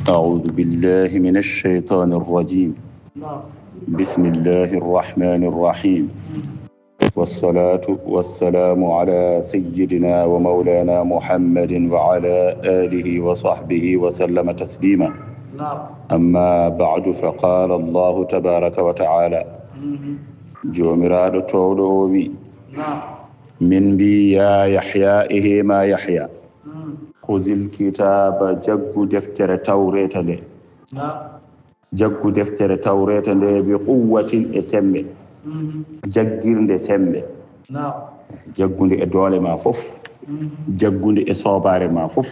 أعوذ بالله من الشيطان الرجيم. بسم الله الرحمن الرحيم. والصلاة والسلام على سيدنا ومولانا محمد وعلى آله وصحبه وسلم تسليما. أما بعد فقال الله تبارك وتعالى جومراد تولوبي من بي يا يحيى ما يحيى خذ الكتاب جغ دفتر توراة له جغ دفتر توراة له بقوة اسمه جغيرنde sembe jaggunde e doole ma fof jaggunde e soobare ma fof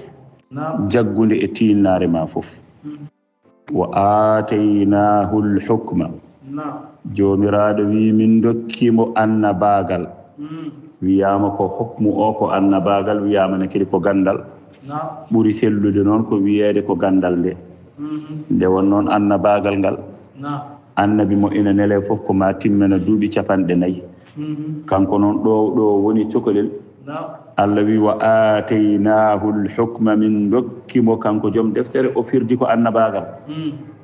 jaggunde e tinnare ma fof wa ataynahu al-hukma jomiraado wi min dokkimo annabagal wiyama ko hukmu o ko annabagal wiyama ne kedi ko gandal ɓuri sellude noon ko wiyeede ko gandal nde nde won noon annabagal ngal annabi mo ina nele fof ko ma timmena duuɓi 4 kanko noon ɗo woni cokolel Allah wi wa ataynahu al-hukma min dokkimo kanko joom deftere o firdi ko annabagal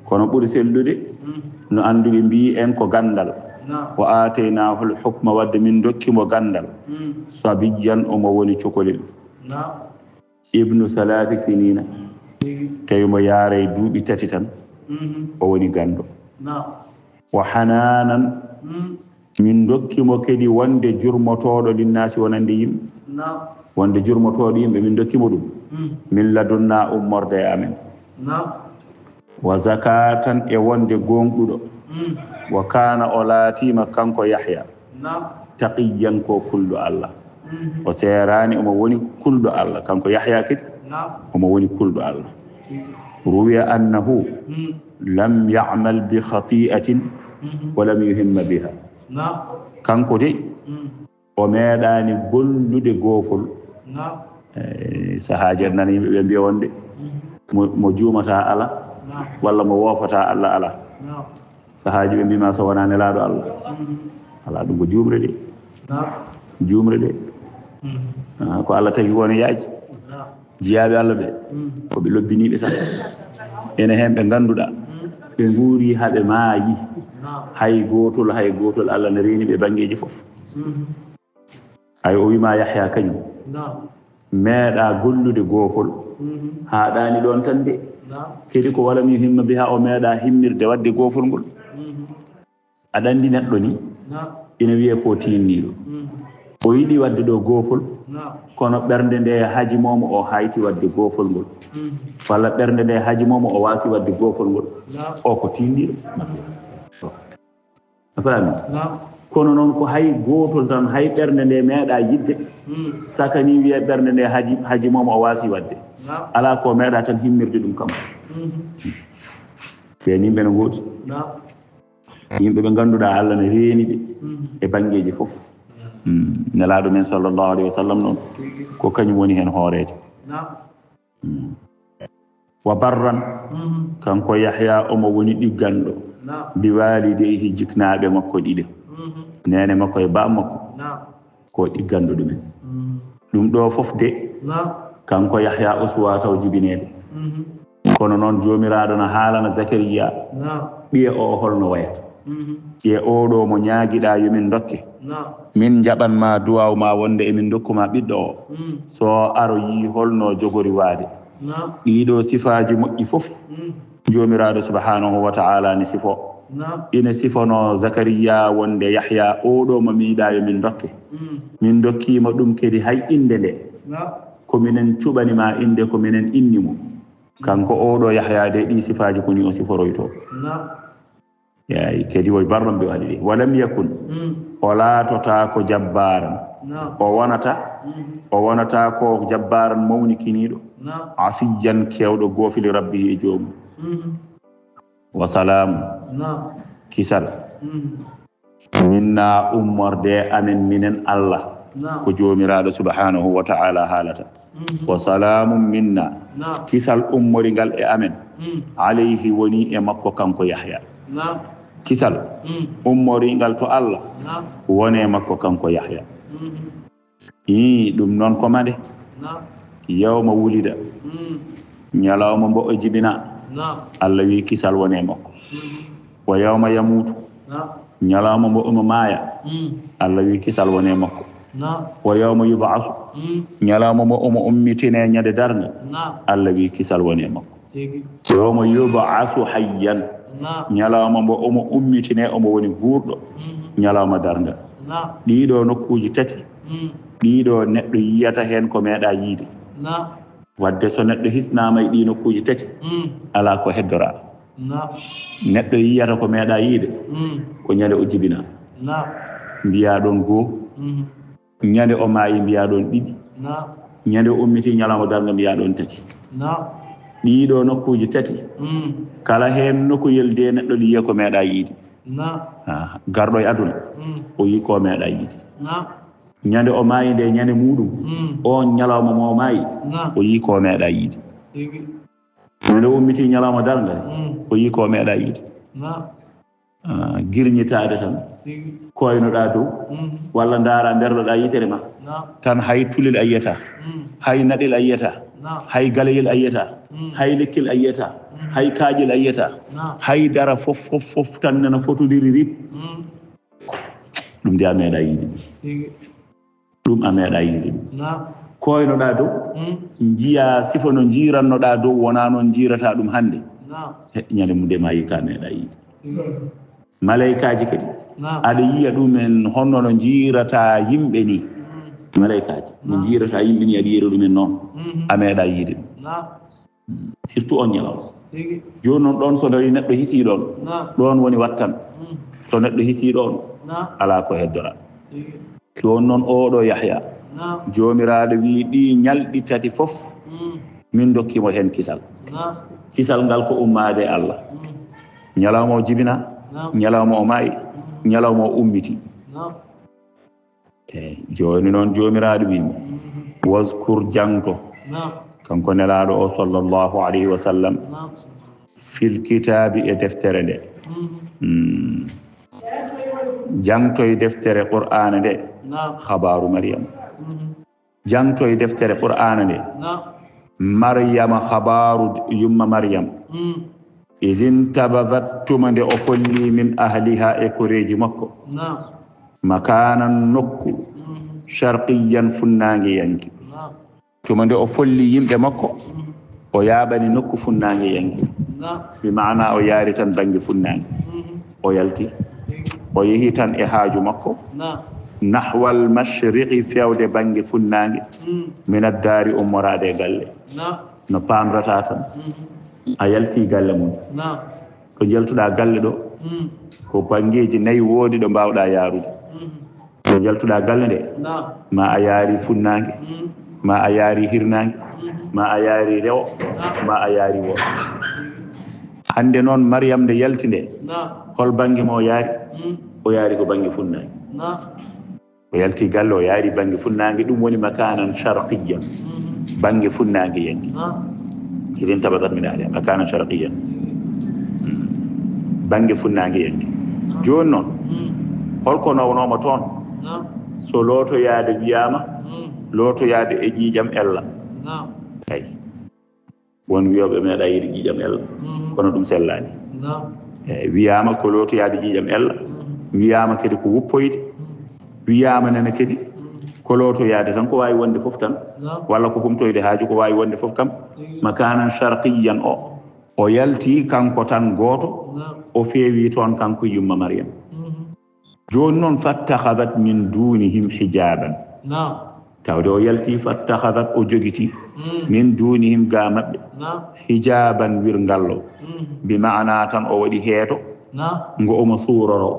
kono ɓuri sellude no anduɓe mbi en ko gandal wa ataynahu al-hukma wadde min dokkimo gandal sabiyyan omo woni cokolel ibnu 3 sinina tawi mo yaara e duuɓi 3 tan o woni gando wa hananan min dokkimo kedi wonde jurmotoɗo linnasi wonande yimɓe wonde jurmotoɗo yimɓe min dokkimo ɗum min ladunna ummorde amen wa zakatan e wonde gonɗuɗo wa kana o laatima kanko yahya taqiyan ko kulɗo Allah o serani omo woni kulɗo Allah kanko yahya kedi omo woni kulɗo Allah ruwiya annahu lam ya'mal bi khati'atin wa lam yuhimma biha kanko de o meeɗani gollude goofol sahaji en nana yimɓe ɓe mbiya wonde mo juumata ala walla mo woofata Allah ala sahaji ɓe mbima so wona nelaɗo Allah ala ɗum ko jumre de jumre de ko Allah tagi woni yaaji jiyaɓe Allah ɓe koɓe lobbiniɓe tan ene hen ɓe ganduɗa ɓe guuri haɓe maayi hay gotol Allah ne reeni ɓe banggueji foof ay o wima Yahya kañum meeɗa gollude goofol haɗani ɗon tan de kedi ko walam yuhimma biha o meeɗa himmirde wadde goofol ngol aɗa andi neɗɗo ni ina wiye ko tinniɗo o yiɗi wadde ɗo goofol kono ɓernde nde hajimomo o hayti wadde goofol ngol walla ɓernde nde hajimomo o waasi wadde goofol ngol o ko tinniɗo a faami kono noon ko hay gootol tan hay ɓernde nde meeɗa yidde sakani wiye ɓernde nde hajimomo o waasi wadde ala ko meeɗa tan himmirde ɗum kam ɓen yimɓe no gooti yimɓe ɓe ganduɗa Allah ne reeni ɓe e banggueji fof nelaɗo men sallllahu alayhi wa sallam noon ko kañum woni hen hoorejo wa barran kanko Yahya omo woni ɗigganɗo bi walideyhi jiknaɓe makko ɗiɗe nene makko e ba makko ko ɗigganɗo ɗumen ɗum ɗo fof de kanko Yahya o suwa taw jibinede kono noon jomiraɗo no haalana Zakariya ɓiye o holno wayata ƴe oɗo mo ñaaguiɗa yomin dokke min jaɓanma duwaw ma wonde emin dokkuma ɓiɗɗo o so aro yi holno jogori waade ɗiɗo sifaji moƴƴi fof jomiraɗo subhanahu wa ta'ala ni sifo ina sifono Zakariya wonde Yahya oɗo mo miiɗa yomin dokke min dokkima ɗum kedi hay inde nde ko minen cuɓanima inde ko minen innimo kanko oɗo Yahya de ɗi sifaji koni o siforoyto yayi kedi woy barram ɓe waɗi ɗi walam yakun o laatota ko jabbaran o wonata ko jabbaran mawni kiniɗo asiyan kewɗo goofili rabbi e joomum wa salamu kisal minna ummorde amen minen Allah ko joomiraɗo subhanahu wa ta'ala haalata wa salamu minna kisal ummorigal e amen alayhi woni e makko kanko Yahya kisal ummorigal to Allah wone makko kanko Yahya ɗum noon ko made yawma wulida ñalawma mbo o jibina Allah wi kisal wone makko wa yawma yamutu ñalawma mbo omo maaya Allah wi kisal wone makko wa yawma yub'asu ñalawma mbo omo ummitine ñade darnde Allah wi kisal wone makko yawma yub'asu hayyan ñalawma mbo omo ummitine omo woni guurɗo ñalawma darnde ɗiɗo nokkuji tati ɗiɗo neɗɗo yiyata hen ko meeɗa yiide wadde so neɗɗo hisnama e ɗi nokkuji tati ala ko heddora neɗɗo yiyata ko meeɗa yiide ko ñande o jibina mbiya ɗon goo ñande o maayi mbiya ɗon ɗiɗi ñande o ummiti ñalawma darnde mbiya ɗon tati ɗiɗo nokkuji tati kala hen nokkuyel de neɗɗo liya ko meeɗa yiide garɗo e aduna o yi ko meeɗa yiide ñande o maayi nde ñande muɗum on ñalawma mo maayi o yi ko meeɗa yiide ñande o ummiti ñalawma darnde o yi ko meeɗa yiide girñitade tan koynoɗa dow walla ndaara berloɗa yitere ma tan hay tulel a yiyata hay naɗel a yiyata hay galeyel a yiyata hay lekkel a yiyata hay kaƴel a yiyata hay dara fof tan nana fotodiri rit ɗum de a meeɗa yiide ɗum a meeɗa yiide koynoɗa dow jiya sifa no jirannoɗa dow wona noon jirata ɗum hannde ñande mu ndema yi ka meeɗa yiide malaykaji kadi aɗa yiya ɗumen honno no jirata yimɓe ni malaykaji no jirata yimɓe ni aɗa yiyra ɗumen noon a meeɗa yiide ɗum surtout on ñalawma joni noon ɗon so tawi neɗɗo hisi ɗon woni wattan so neɗɗo hisi ɗon ala ko heddora joni noon oɗo Yahya jomiraɗo wi ɗi ñalɗi tati fof min dokkimo hen kisal ngal ko ummade Allah ñalawma o jibina ñalawma o maayi ñalawma o ummiti joni noon jomiraɗo wimo waskur jangto kanko nelaɗo o sallllahu alayhi wa sallam fil kitabi e deftere nde jangtoye deftere qur'ana nde habaru Maryam jangtoye deftere qur'ana nde Maryama habaru yumma Maryam idin tabadat tuma nde o folli min ahliha e koreji makko makanan nokku sharqiyan funnange yanki tuma nde o folli yimɓe makko o yaɓani nokku funnange yanki bi maana o yaari tan bange funnange o yalti o yehi tan e haaju makko nahwal mashriqi fewde bange funnange min addari ummorade e galle no pamrata tan a yalti galle mum ko jaltuɗa galle ɗo ko bangeji nayyi woodi ɗo mbawɗa yaarude ko jaltuɗa galle nde ma a yaari funnange ma a yaari hirnange ma a yaari rewo ma a yaari wo hande noon Maryam nde yalti nde hol bange mo yaari o yaari ko bange funnange o yalti galle o yaari bange funnange ɗum woni makanan sharqiyan bange funnange yanki idin tabadat min ahliha makanan sharqiyan bange funnange yanki joni noon holko nawnoma toon so lootoyaade wiyama lootoyaade e ƴiiƴam ella ay won wiyoɓe meeɗa yiide ƴiiƴam ella kono ɗum sellani eyi wiyama ko lootoyaade ƴiiƴam ella wiyama kadi ko wuppoyde wiyama nene kadi ko lootoyaade tan ko wawi wonde foof tan walla ko humtoyde haaju ko wawi wonde foof kam makanan sharqiyan o yalti kanko tan gooto o feewi toon kanko yumma Maryam joni noon fattahadat min dunihim hijaban tawde o yalti fattahadat o jogiti min dunihim ga maɓɓe hijaban wirngallo bi maana tan o waɗi heeto ngo omo suuroro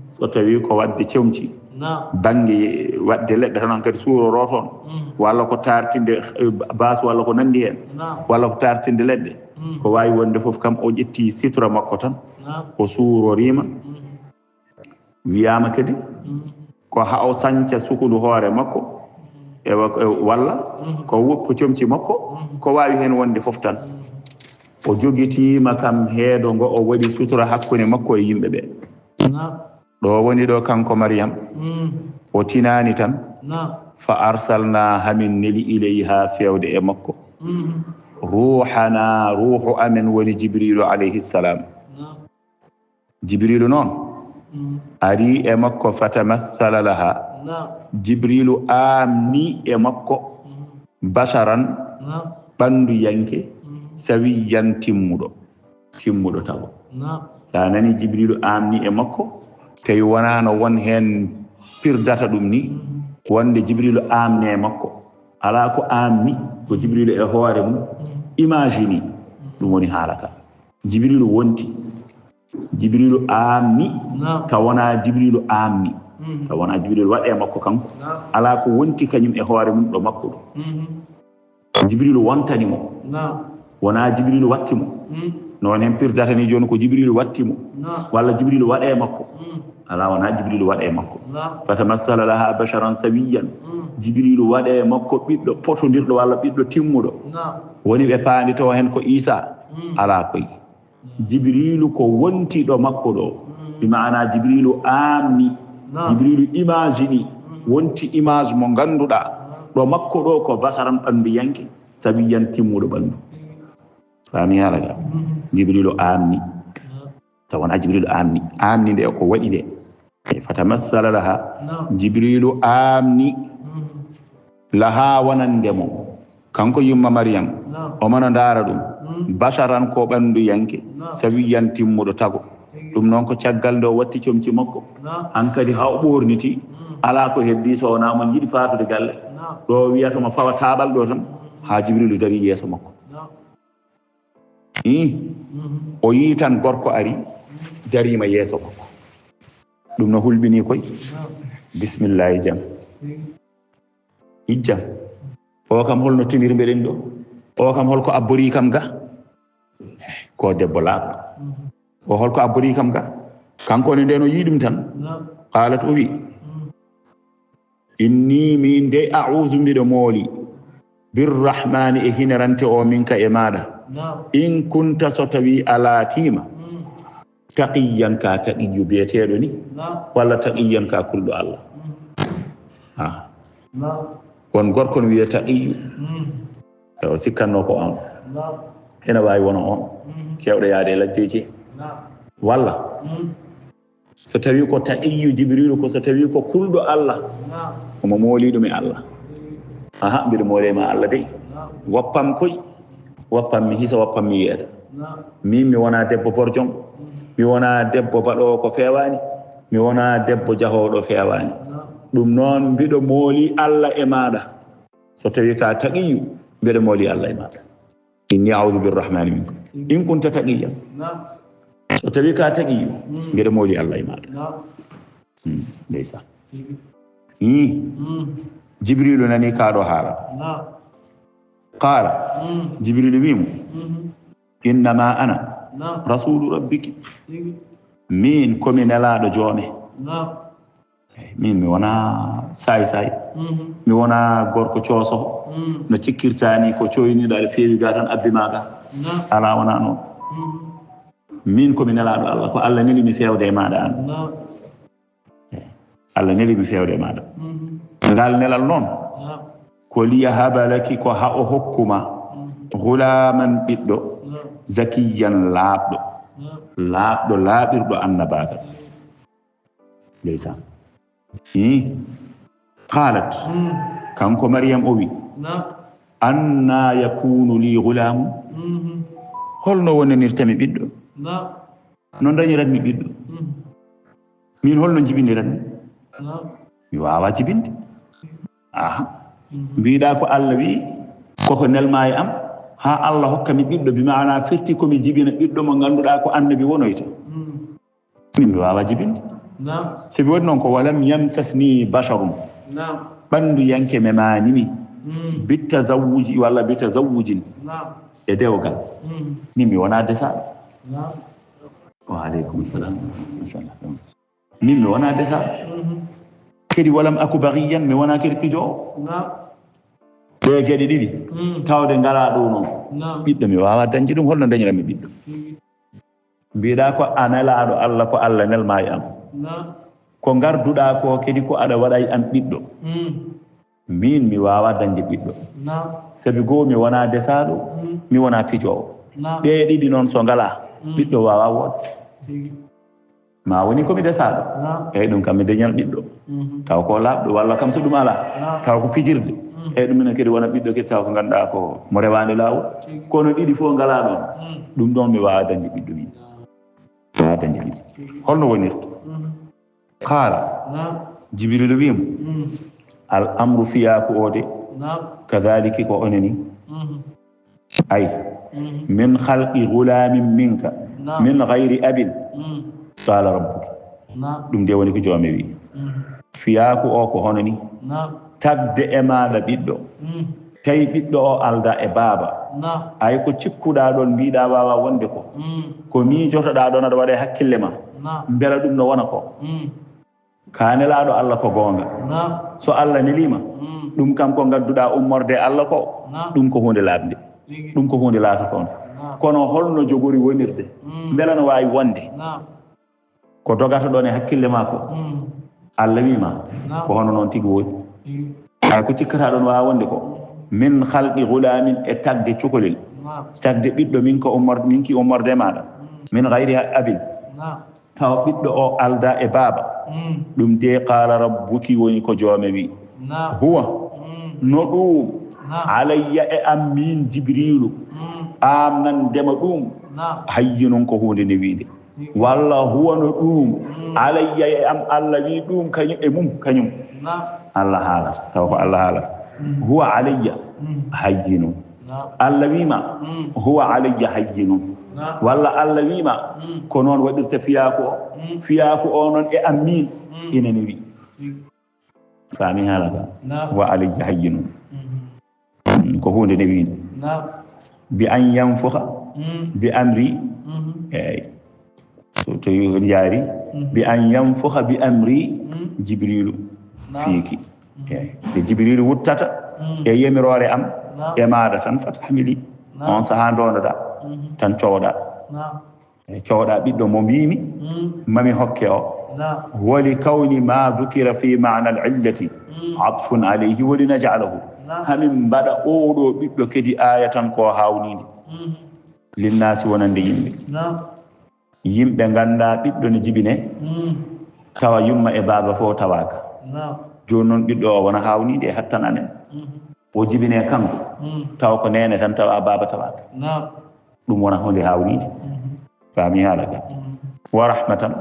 so tawi ko wadde cewci bangi wadde leɗɗe tan kadi suuroro toon walla ko tartinde bas walla ko nandi hen walla ko tartinde leɗɗe ko wawi wonde foof kam o ƴetti sitra makko tan o suurorima wiyama kadi ko ha o sanca sukudu hoore makko walla ko woppu comci makko ko wawi hen wonde foof tan o jogitima kam heedo ngo o waɗi sutura hakkude makko e yimɓe ɓe ɗo woni ɗo kanko Mariam o tinani tan fa arsalna hamin neli ilayha fewde e makko ruhana ruhu amen woni jibrilu alayhi salam jibrilu noon ari e makko fatamassala laha jibrilu amni e makko basharan ɓandu yanke sawiyan timmuɗo tawo sa nani jibrilu amni e makko tawi wonano won hen pirdata ɗum ni wonde jibrilu amni e makko ala ko amni ko jibrilu e hoore mum imagine ɗum woni haala ka jibrilu wonti jibrilu amni taw wona jibrilu amni taw wona jibrilu waɗe makko kanko ala ko wonti kañum e hoore mum ɗo makko ɗo jibrilu wontani mo wona jibrilu watti mo non hen pirdata ni joni ko jibrilu watti mo walla jibrilu waɗe makko ala wona jibrilu waɗe makko fatamassala laha basharan sawiyan jibrilu waɗe makko ɓiɗɗo potodirɗo walla ɓiɗɗo timmuɗo woni ɓe paandi to hen ko isa ala koy jibrilu ko wonti ɗo makko ɗo bi maana jibrilu amni jibrilu imagini wonti image mo ganduɗa ɗo makko ɗo ko basaran ɓandu yanke sawiyan timmuɗo ɓandu fami halaga jibrilu amni taw wona jibrilu amni nde ko waɗi nde fatamassala laha jibrilu amni laha wonandemo kanko yumma Mariam o mana ndaara ɗum basharan ko ɓandu yanke sawiyan timmuɗo tago ɗum noon ko caggal nde o watti comci makko hankadi ha o ɓorniti ala ko heddi so wona mo jiɗi fatude galle ɗo wiyatamo fawa taɓal ɗo tan ha jibrilu dari yeeso makko o yii tan gorko ari darima yeeso makko ɗum no hulɓini koy bisimillahi jam ijjam o kam holno timirmbeɗen ɗo o kam holko abbori kam ga ko debbo laaɓɗo o holko abbori kam ga kanko ne nden o yii ɗum tan qalat o wi inni min de a'udhu mbiɗo mooli birrahmani e hinerante o minka e maɗa in kunta so tawi a laatima taqiyan ka taqiyu biyeteɗo ni walla taqiyan ka kulɗo Allah won gorko no wiye taqiyu o sikkanno ko on ene wawi wona on kewɗo yaade e laddeji walla so tawi ko taqiyu jibrilu ko so tawi ko kulɗo Allah omo mooliɗum e Allah mbiɗo moolema Allah dey woppam koy woppam mi hisa woppam mi yeeɗa min mi wona debbo borjon mi wona debbo baɗowo ko fewani mi wona debbo jahoɗo fewani ɗum noon mbiɗo mooli Allah e maɗa so tawi ka taqiyu mbiɗo mooli Allah e maɗa inni a'udhu birrahmani minkum in kunta taqiya so tawi ka taqiyu mbiɗo mooli Allah e maɗa ndeysan jibrilu nani kaɗo haala qala jibrilu wimo innama ana rasulu rabbiki min komi nelaɗo joome min mi wona say mi wona gorko coosoho no cikkirtani ko coyniɗo aɗa feewi ga tan abbi maga ala wona noon min komi nelaɗo Allah ko Allah neli mi fewde e maɗa an Allah neli mi fewde e maɗa ngal nelal noon ko liyahaba laki ko ha o hokkuma gulaman ɓiɗɗo zakiyan laaɓɗo laaɓirɗo annabagal ndeysan qalat kanko Mariam o wi anna yakunu li gulamu holno wonanirtami ɓiɗɗo no dañiratmi ɓiɗɗo min holno jibiniratmi mi wawa jibinde mbiɗa ko Allah wi koko nelma e am ha Allah hokkami ɓiɗɗo bi maana firti komi jibina ɓiɗɗo mo ganduɗa ko annabi wonoyta min mi wawa jibinde sibi woni noon ko walam yamsasni basharum ɓanndu yanke me manimi bitazawuji walla bitazawujin e dewgal min mi wona desaɗo waaleykum salam inchallah min mi wona desaɗo kadi walam aku bagiyan mi wona kadi pijowo ɗe geɗe ɗiɗi tawde ngala ɗo noon ɓiɗɗo mi wawa dañde ɗum holno dañirami ɓiɗɗo mbiɗa ko a nelaɗo Allah ko Allah nelma e am ko garduɗa ko kadi ko aɗa waɗa e am ɓiɗɗo min mi wawa dañde ɓiɗɗo sabi goo mi wona desaɗo mi wona pijowo ɗe ɗiɗi noon so ngala ɓiɗɗo wawa wodde ma woni komi desaɗo eyyi ɗum kam mi dañal ɓiɗɗo taw ko laaɓɗo walla kam so ɗum ala taw ko fijirde eyyi ɗum minen kadi wona ɓiɗɗo kadi taw ko ganduɗa ko mo rewande lawol kono ɗiɗi fof ngala ɗon ɗum ɗon mi wawa dañde ɓiɗɗo min wawa dañde ɓiɗɗo holno wonirta qaala jibrilu wimo al amru fiyaku o de kadaliki ko oneni ay min khalqi gulamin minka min gayri abin qala rabbuki ɗum nde woni ko joomi wi fiyaku o ko hono ni tagde e maɗa ɓiɗɗo tawi ɓiɗɗo o alda e baaba ay ko cikkuɗa ɗon mbiɗa wawa wonde ko miijotoɗa ɗon aɗa waɗa e hakkille ma beela ɗum no wona ko ka nelaɗo Allah ko gonga so Allah nelima ɗum kam ko gadduɗa ummorde Allah ko ɗum ko hunde labde ɗum ko hunde latotoon kono holno jogori wonirde beela no wawi wonde ko dogata ɗon e hakkille ma ko Allah wima ko hono noon tigui woni ay ko cikkata ɗon wawa wonde ko min khalqi gulamin e tagde cukalel tagde ɓiɗɗo minki ummorde maɗa min gayri abin taw ɓiɗɗo o alda e baaba ɗum de qala rabbuki woni ko joome wi huwa no ɗum alayya e am min jibrilu am nan ndema ɗum hayyinun ko hunde ne wiide walla huwa no ɗum alayya e am Allah wi ɗum kañum e mum kañum Allah haalata taw ko Allah haalata huwa alayya hayyinun Allah wima huwa alayya hayyinun walla Allah wima ko noon waɗirta fiyaku o noon e am min inene wi faami haalata huwa alayya hayyinun ko hunde ne wiide bi an yanfuha bi amri eyyi so tawi jaari bi an yanfuha bi amri jibrilu fiiki eyyi nde jibrilu wuttata e yamirore am e maɗa tan fatahmili on saaha dondoɗa tan cowɗa e cowɗa ɓiɗɗo mo mbimi mami hokke o wali kawni ma dukira fi mana al illati atfun alayhi wali najalahu hamin mbaɗa oɗo ɓiɗɗo kadi aya tan ko hawnide linnasi wonande yimɓe ganda ɓiɗɗo ne jibine tawa yumma e baba fo tawaka joni noon ɓiɗɗo o wona hawnide e hattan anen o jibine kanko taw ko nene tan tawa baba tawaka ɗum wona hunde hawnide faami haala ka wa rahmatan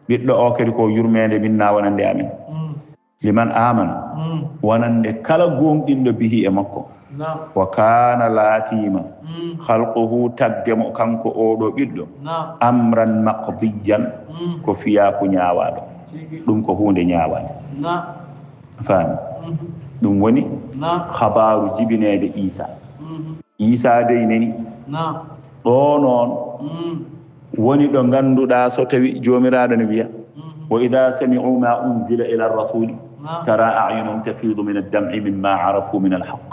ɓiɗɗo o kadi ko yurmede minna wonande amen liman amana wonande kala gonɗinɗo bihi e makko wa kana laatima halquhu tagdemo kanko oɗo ɓiɗɗo amran maqdiyan ko fiyaku ñawaɗo ɗum ko hunde ñawade faami ɗum woni habaru jibinede isa dey neni ɗo noon woni ɗo ganduɗa so tawi jomiraɗo ne wiya wa ida sami'u ma unzila ila rasuli tara a'yunum tafidu min ad-dam'i mimma arafu min al-haqq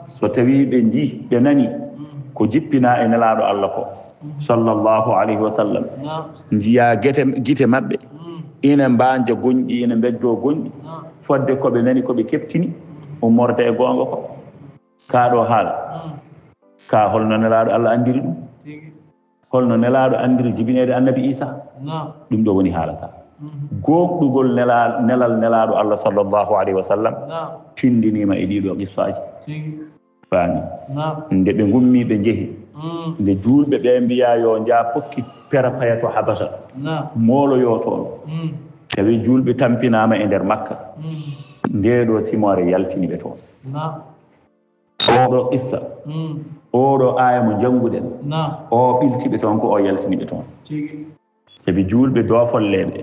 so tawi ɓe ji ɓe nani ko jippina e nelaɗo Allah ko sallallahu alayhi wa sallam jiya gite mabɓe ina mbanja gonƴi ina beddo gonƴi fodde koɓe nani koɓe keftini ummorde e gonga ko kaɗo haala ka holno nelaɗo Allah andiri ɗum holno nelaɗo andiri jibinede annabi Isa ɗum ɗo woni haala ka gonɗugol nelal nelaɗo Allah sallallahu alayhi wa sallam tindinima e ɗiɗo qissaji faami nde ɓe gummi ɓe jeehi nde julɓe ɓe mbiya yo jaa pokki pera paya to habasa moloyo toon tawi julɓe tampinama e nder Makka ndeɗo simore yaltini ɓe toon oɗo qissa oɗo aya mo jannguɗen o ɓiltiɓe toon ko o yaltini ɓe toon sabi julɓe doofolleɓe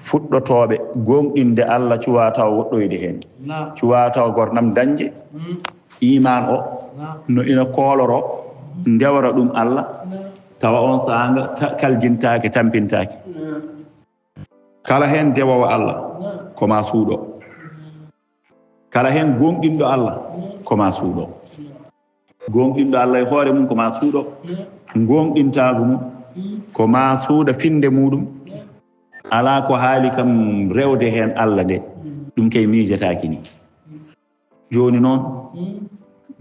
fuɗɗotoɓe gonɗinde Allah cuwataw woɗɗoyde hen cuwataw gornam dañde iman o no ina kooloro ndewra ɗum Allah tawa on sanga kaljintake tampintake kala hen dewowo Allah koma suuɗo kala hen gonɗinɗo Allah koma suuɗo gonɗinɗo Allah e hoore mum koma suuɗo gonɗintagu mum koma suuɗa finde muɗum ala ko haali kam rewde hen Allah nde ɗum kay miijataki ni joni noon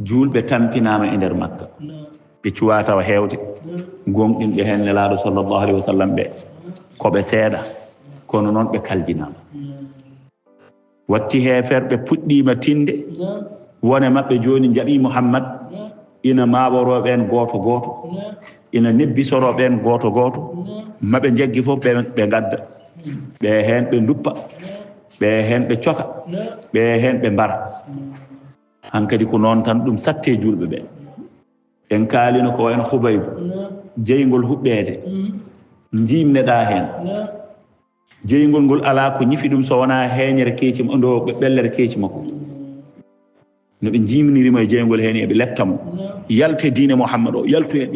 julɓe tampinama e nder Makka ɓe cuwa tawa hewde gonɗinɓe hen nelaɗo sallllahu alayhi wa sallam ɓe koɓe seeɗa kono noon ɓe kaljinama watti heferɓe puɗɗima tinde wone mabɓe joni jaaɓi Muhammad ina maɓoroɓen goto goto ina nebbisoroɓen goto goto maɓe jaggi fof ɓe gadda ɓe hen ɓe duppa ɓe hen ɓe coka ɓe hen ɓe mbara hankadi ko noon tan ɗum satte julɓe ɓe en kaalino ko en Hubaybu jeygol huɓɓede jimneɗa hen jeygol ngol ala ko ñifi ɗum so wona heñere keeci ndo ɓellere keeci makko no ɓe jimnirimo e jeygol hen eɓe leptamo yalte diine Muhammad o yaltu hen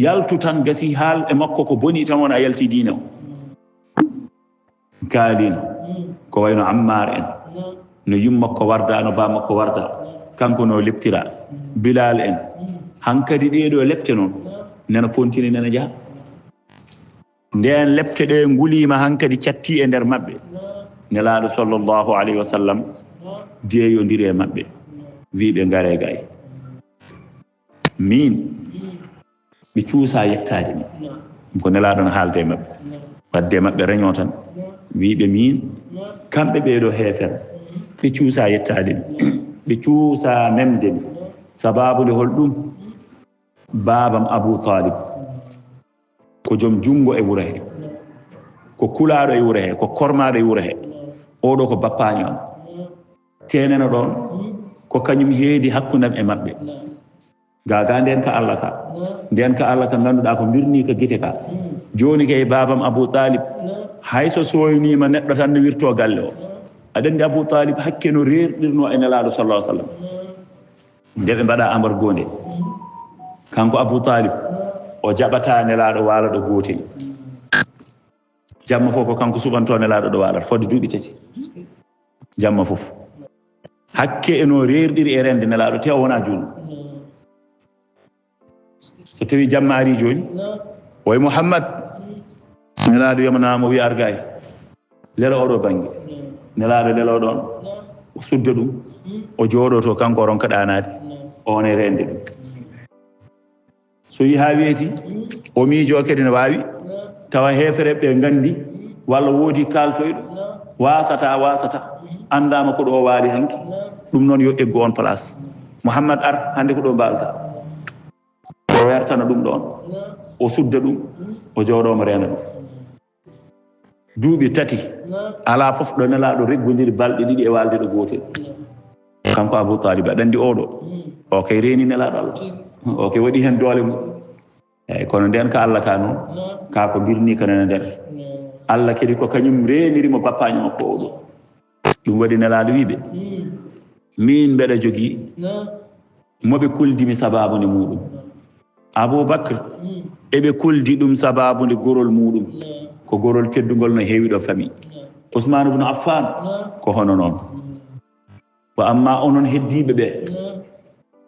yaltu tan gasi haal e makko ko boni tan wona yalti diine o kaalino ko wayno Ammar en no yummakko warda no bamakko warda kanko no leptira Bilal en hankadi ɗeɗo lepte noon nena pontini nena jaaha nden lepte ɗe ngulima hankadi catti e nder mabɓe nelaɗo sallllahu alayhi wa sallam deeyodiri e mabɓe wiɓe ngare gay min ɓe cuusa yettade min ko nelaɗo no haalde e mabɓe wadde mabɓe reño tan wiɓe min kamɓe ɓeɗo heefere ɓe cuusa yettade min ɓe cuusa memde min sababude holɗum babam Abu Talib ko joom jungo e wuro he ko kulaɗo e wuro he ko kormaɗo e wuro he oɗo ko bappaño am teneno ɗon ko kañum heedi hakkudam e mabɓe gaga nden ka Allah ka nden ka Allah ka ganduɗa ko birni ka guite ka joni kay babam Abu Talib hayso soynima neɗɗo tan no wirto galle o aɗa andi Abu Talib hakke no rerɗirno e nelaɗo sallallahu alaihi wasallam nde ɓe mbaɗa embargo nde kanko Abu Talib o jaɓata nelaɗo walaɗo gotel jamma fof ko kanko suɓanto nelaɗo ɗo walata fodde duuɓi tati jamma fof hakke eno rerɗiri e rende nelaɗo te o wona julɗo so tawi jamma ari joni oye Muhammad nelaɗo yamanamo wi argay lelo oɗo banggue nelaɗo lelo ɗon o sudda ɗum o jooɗoto kanko ronka ɗanade on e rende ɗum so yi ha weeti o miijo kadi ne wawi tawa hefere ɓe gandi walla woodi kaltoyɗo wasata andama ko ɗo waali hanki ɗum noon yo eggu on place Muhammad ar hande ko ɗo mbalta o wertana ɗum ɗon o sudda ɗum o jooɗomo rena ɗum duuɓi tati ala fof ɗo nelaɗo reggodiri balɗe ɗiɗi e walde ɗo gotel kanko Abu Talib aɗa andi oɗo o kay reeni nelaɗo Allah o kay waɗi hen doole mum eyyi kono nden ka Allah ka noon ka ko birni ka nana nder Allah kadi ko kañum renirimo bappaño makko oɗo ɗum waɗi nelaɗo wiɓe min mbeɗa jogui moɓe kuldimi sababude muɗum Aboubacre eɓe kuldi ɗum sababude gorol muɗum ko gorol teddugol no heewi ɗo famille Ousmane ibn Affan ko hono noon wa amma onon heddiɓe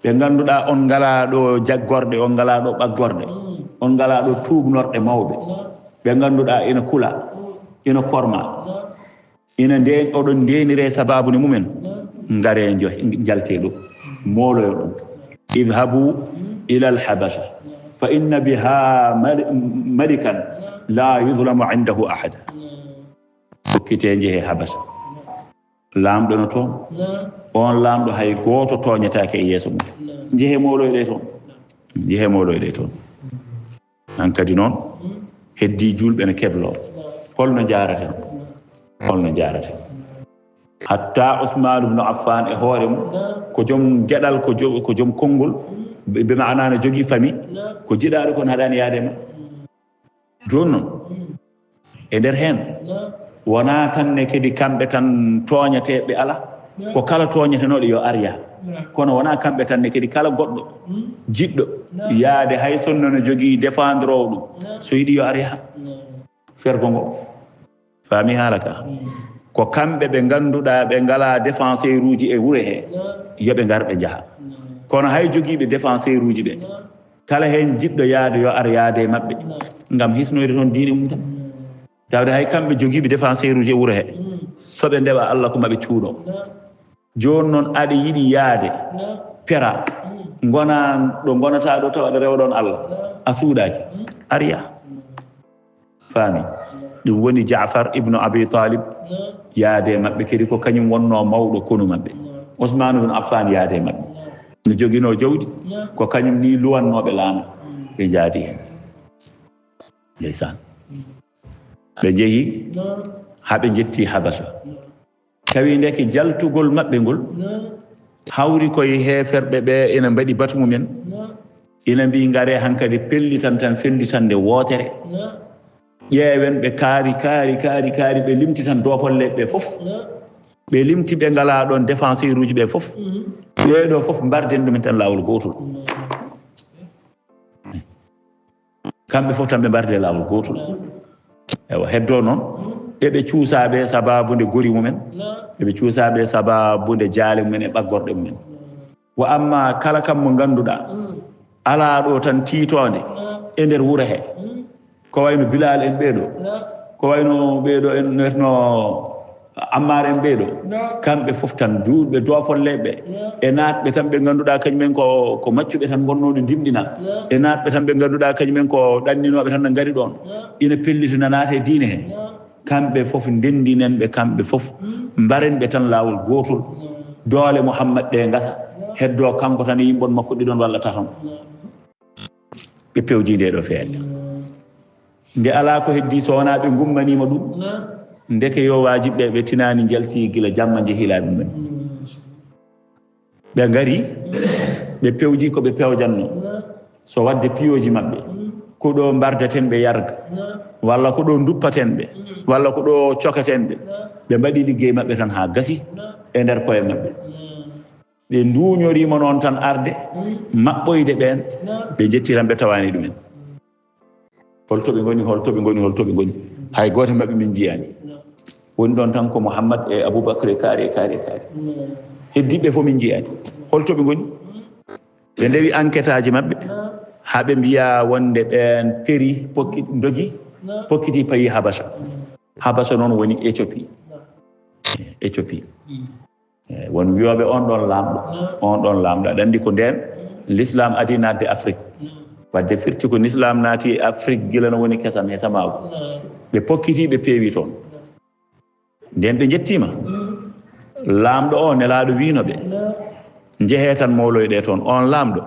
ɓe ganduɗa on ngala ɗo jaggorde on ngala ɗo ɓaggorde on ngala ɗo tuubnorɗe mawɓe ɓe ganduɗa ina kula ina korma ina nden oɗon ndenire sababude mumen ngare jalte ɗo moloyo ɗon idhabu ila alhabasha fa inna biha malikan la yudlamu indahu ahada hokkite jeehe habasa laamɗo no toon on laamɗo hay gooto tooñetaake e yeeso mum jeehe mooloyɗe toon han kadi noon heddi julɓe no kebloo holno jaarate hatta Ousmane ibn Affan e hoore mum ko joom geɗal ko joom konngol ɓe maana no jogii famille ko jiɗaaɗo kono haɗaani yaade ma joni noon e nder hen wona tan ne kadi kamɓe tan toñateɓe ala ko kala toñatenoɗo yo arya kono wona kamɓe tan ne kadi kala goɗɗo jiɗɗo yaade hay sonno no jogii défendre o ɗum so yiɗi yo arya fergo ngo faami haala ka ko kamɓe ɓe ngannduɗaa ɓe ngalaa défenseur uji e wuro hee yoɓe ngar ɓe njaha kono hay jogiiɓe défenseur uji ɓe kala heen jiɗɗo yaade yo ar yaade e maɓɓe ngam hisnoyde toon diine mum tan tawde hay kamɓe jogiiɓe défenseur uji e wuro hee so ɓe ndeɓa Allah ko maɓe cuuɗoo jooni noon aɗa yiɗi yaade pera ngona ɗo ngonataa ɗo tawa aɗa rewɗon Allah a suuɗaaki arya faami ɗum woni Jaafar ibnu Abi Talib yaade maɓɓe kadi ko kañum wonnoo mawɗo konu maɓɓe Ousmane ibn Affan yaade maɓɓe no joginoo jawdi ko kañum ni luwannooɓe laamu ɓe jaadi heen ndeysan ɓe njehii haa ɓe njettii Habasa tawi ndeke jaltugol maɓɓe ngol hawri koye heeferɓe ɓe ina mbaɗi batu mumen ina mbi ngare hankadi pellitan tan fellitande wootere ƴeewen ɓe kaari ɓe limti tan doofolleɓe ɓe fof ɓe limti ɓe ngalaa ɗon défenseur uji ɓe fof ɓeeɗo fof mbarden ɗumen tan laawol gootol kamɓe fof tan ɓe mbarde laawol gootol ewa heddoo noon ɓeɓe cuusaaɓe sababunde gori mumen ɓeɓe cuusaaɓe sababunde jaale mumen e ɓaggorɗe mumen wo amma kala kam mo ngannduɗaa alaa ɗo tan tiitoonde e nder wuro hee ko wayno Bilal en ɓeeɗo ko wayno ɓeeɗo en wetno Ammar en ɓeeɗo kamɓe fof tan duuɓe doofolleɓe e naatɓe tan ɓe ngannduɗaa kañumen ko maccuɓe tan gonnoɗo ndimɗina e naatɓe tan ɓe ngannduɗaa kañumen ko ɗanninooɓe tan no ngari ɗon ina pellitina naate e diine heen kamɓe fof ndenndinen ɓe kamɓe fof mbaren ɓe tan laawol gootol doole Mouhammad ɗe ngasa heddoo kanko tan yimɓon makko ɗiɗon walla taton ɓe pewjii nde ɗo feere nde alaa ko heddii so wonaa ɓe ngummaniima ɗum ndeke yo waajiɓe ɓe tinaani njaltii gila jamma njehilaa ɗumen ɓe ngarii ɓe pewjii ko ɓe pewjatnoo so waɗde piyoji maɓɓe ko ɗo mbardaten ɓe yarga walla ko ɗo duppaten ɓe walla ko ɗo cokaten ɓe ɓe mbaɗii liggey maɓɓe tan haa gasi e ndeer koye maɓɓe ɓe nduuñoriima noon tan arde maɓɓoyde ɓeen ɓe njettii tan ɓe tawaani ɗumen holto ɓe ngoni hay gooto maɓɓe min jiyaani woni ɗon tan ko Mouhammad e Aboubacry kaari heddiɓe fof min jiyaani holto ɓe ngoni ɓe ndewi enquête aji maɓɓe haa ɓe mbiya wonde ɓeen peri pokkiti payi Habasa noon woni Éthiopie won wiyoɓe on ɗon laamɗo aɗa anndi ko ndeen l'islam adi naatde Afrique wadde firti ko l'islam naati Afrique gila no woni kesam he samaago ɓe pokkiti ɓe peewi toon nden ɓe njettiima laamɗo o nelaaɗo wiino ɓe njehee tan mawloyɗe toon on laamɗo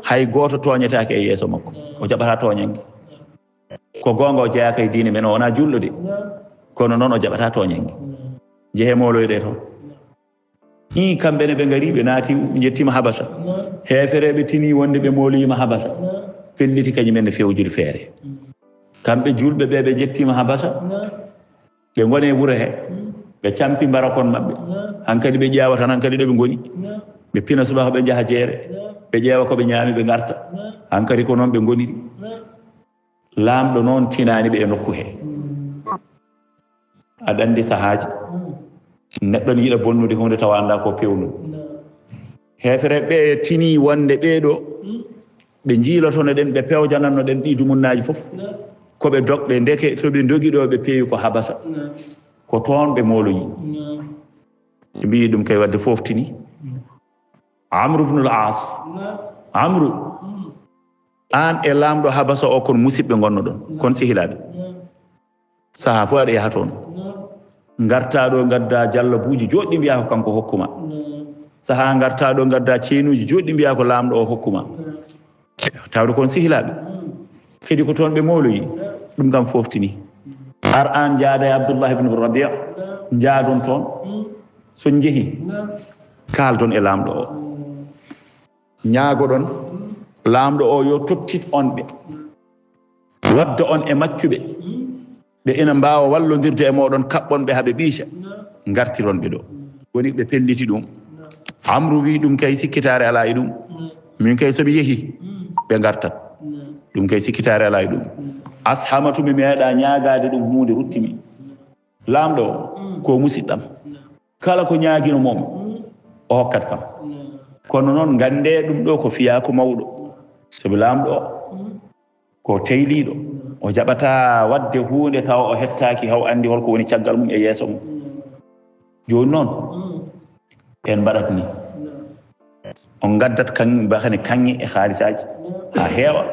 hay gooto tooñetaake e yeeso makko o jaɓataa tooñange ko goonga o jeyaaka e diine men o wonaa julɗo de kono noon o jaɓataa tooñange njehee mawloyɗe toon kamɓe ne ɓe ngarii ɓe naati njettiima Habasa heefereeɓe tinii wonde ɓe mawloyiima Habasa pelliti kañumen ne fewjude feere kamɓe julɓe ɓe ɓe njettiima Habasa ɓe ngoni wuro hee ɓe campi mbarakon maɓɓe hankadi ɓe ƴeewa tan hankadi ɗo ɓe ngoni ɓe pina subaka ɓe njaha jeere ɓe ƴeewa ko ɓe ñaami ɓe ngarta hankadi ko noon ɓe ngoniri laamɗo noon tinaani ɓe e nokku hee aɗa anndi sahaaji neɗɗo ne yiɗa bonnude hunde tawa annda ko pewnu heefere ɓe tinii wonde ɓeeɗo ɓe njiilotono ɗen ɓe pewjananno ɗen ɗi dumunnaaji fof ko ɓe dogɓe ndeke to ɓe ndogi ɗo ɓe peewi ko Habasa ko toon ɓe mawloyi ɓe mbii ɗum kay wadde foftini Amru ibnul As Amru aan e laamɗo Habasa o kon musidɓe ngonno ɗon kon sehilaaɓe sahaa fof aɗa yaha toon ngartaa ɗo ngaddaa jallabuuji jooɗɗi mbiyaa ko kanko hokkuma sahaa ngartaa ɗo ngaddaa ceenuuji jooɗɗi mbiyaa ko laamɗo o hokkuma tawde kon sehilaaɓe kadi ko toon ɓe mawloyi ɗum kam foftini ar an jaada e Abdoullah ibn Rabia njaadon toon so njehi kaaldon e laamɗo o ñaagoɗon laamɗo o yo tottit on ɓe wadda on e maccuɓe ɓe ina mbawa wallodirde e moɗon kaɓɓonɓe haɓe ɓiica gartironɓe ɗo woni ɓe pelliti ɗum Amru wi ɗum kay sikkitare ala e ɗum min kay somi yeehi ɓe gartat ɗum kay sikkitare ala e ɗum Ashamatu mi meeɗa ñaagade ɗum hunde ruttimi lamɗo ko musidɗam kala ko ñaagino mom o hokkat kam kono noon gande ɗum ɗo ko fiya ko mawɗo sabi lamɗo ko teyliɗo o jaɓata wadde hunde taw o hettaki haw andi holko woni caggal mum e yeeso mum joni noon en mbaɗat ni on gaddat bahane kanŋe e haalisaji ha heewa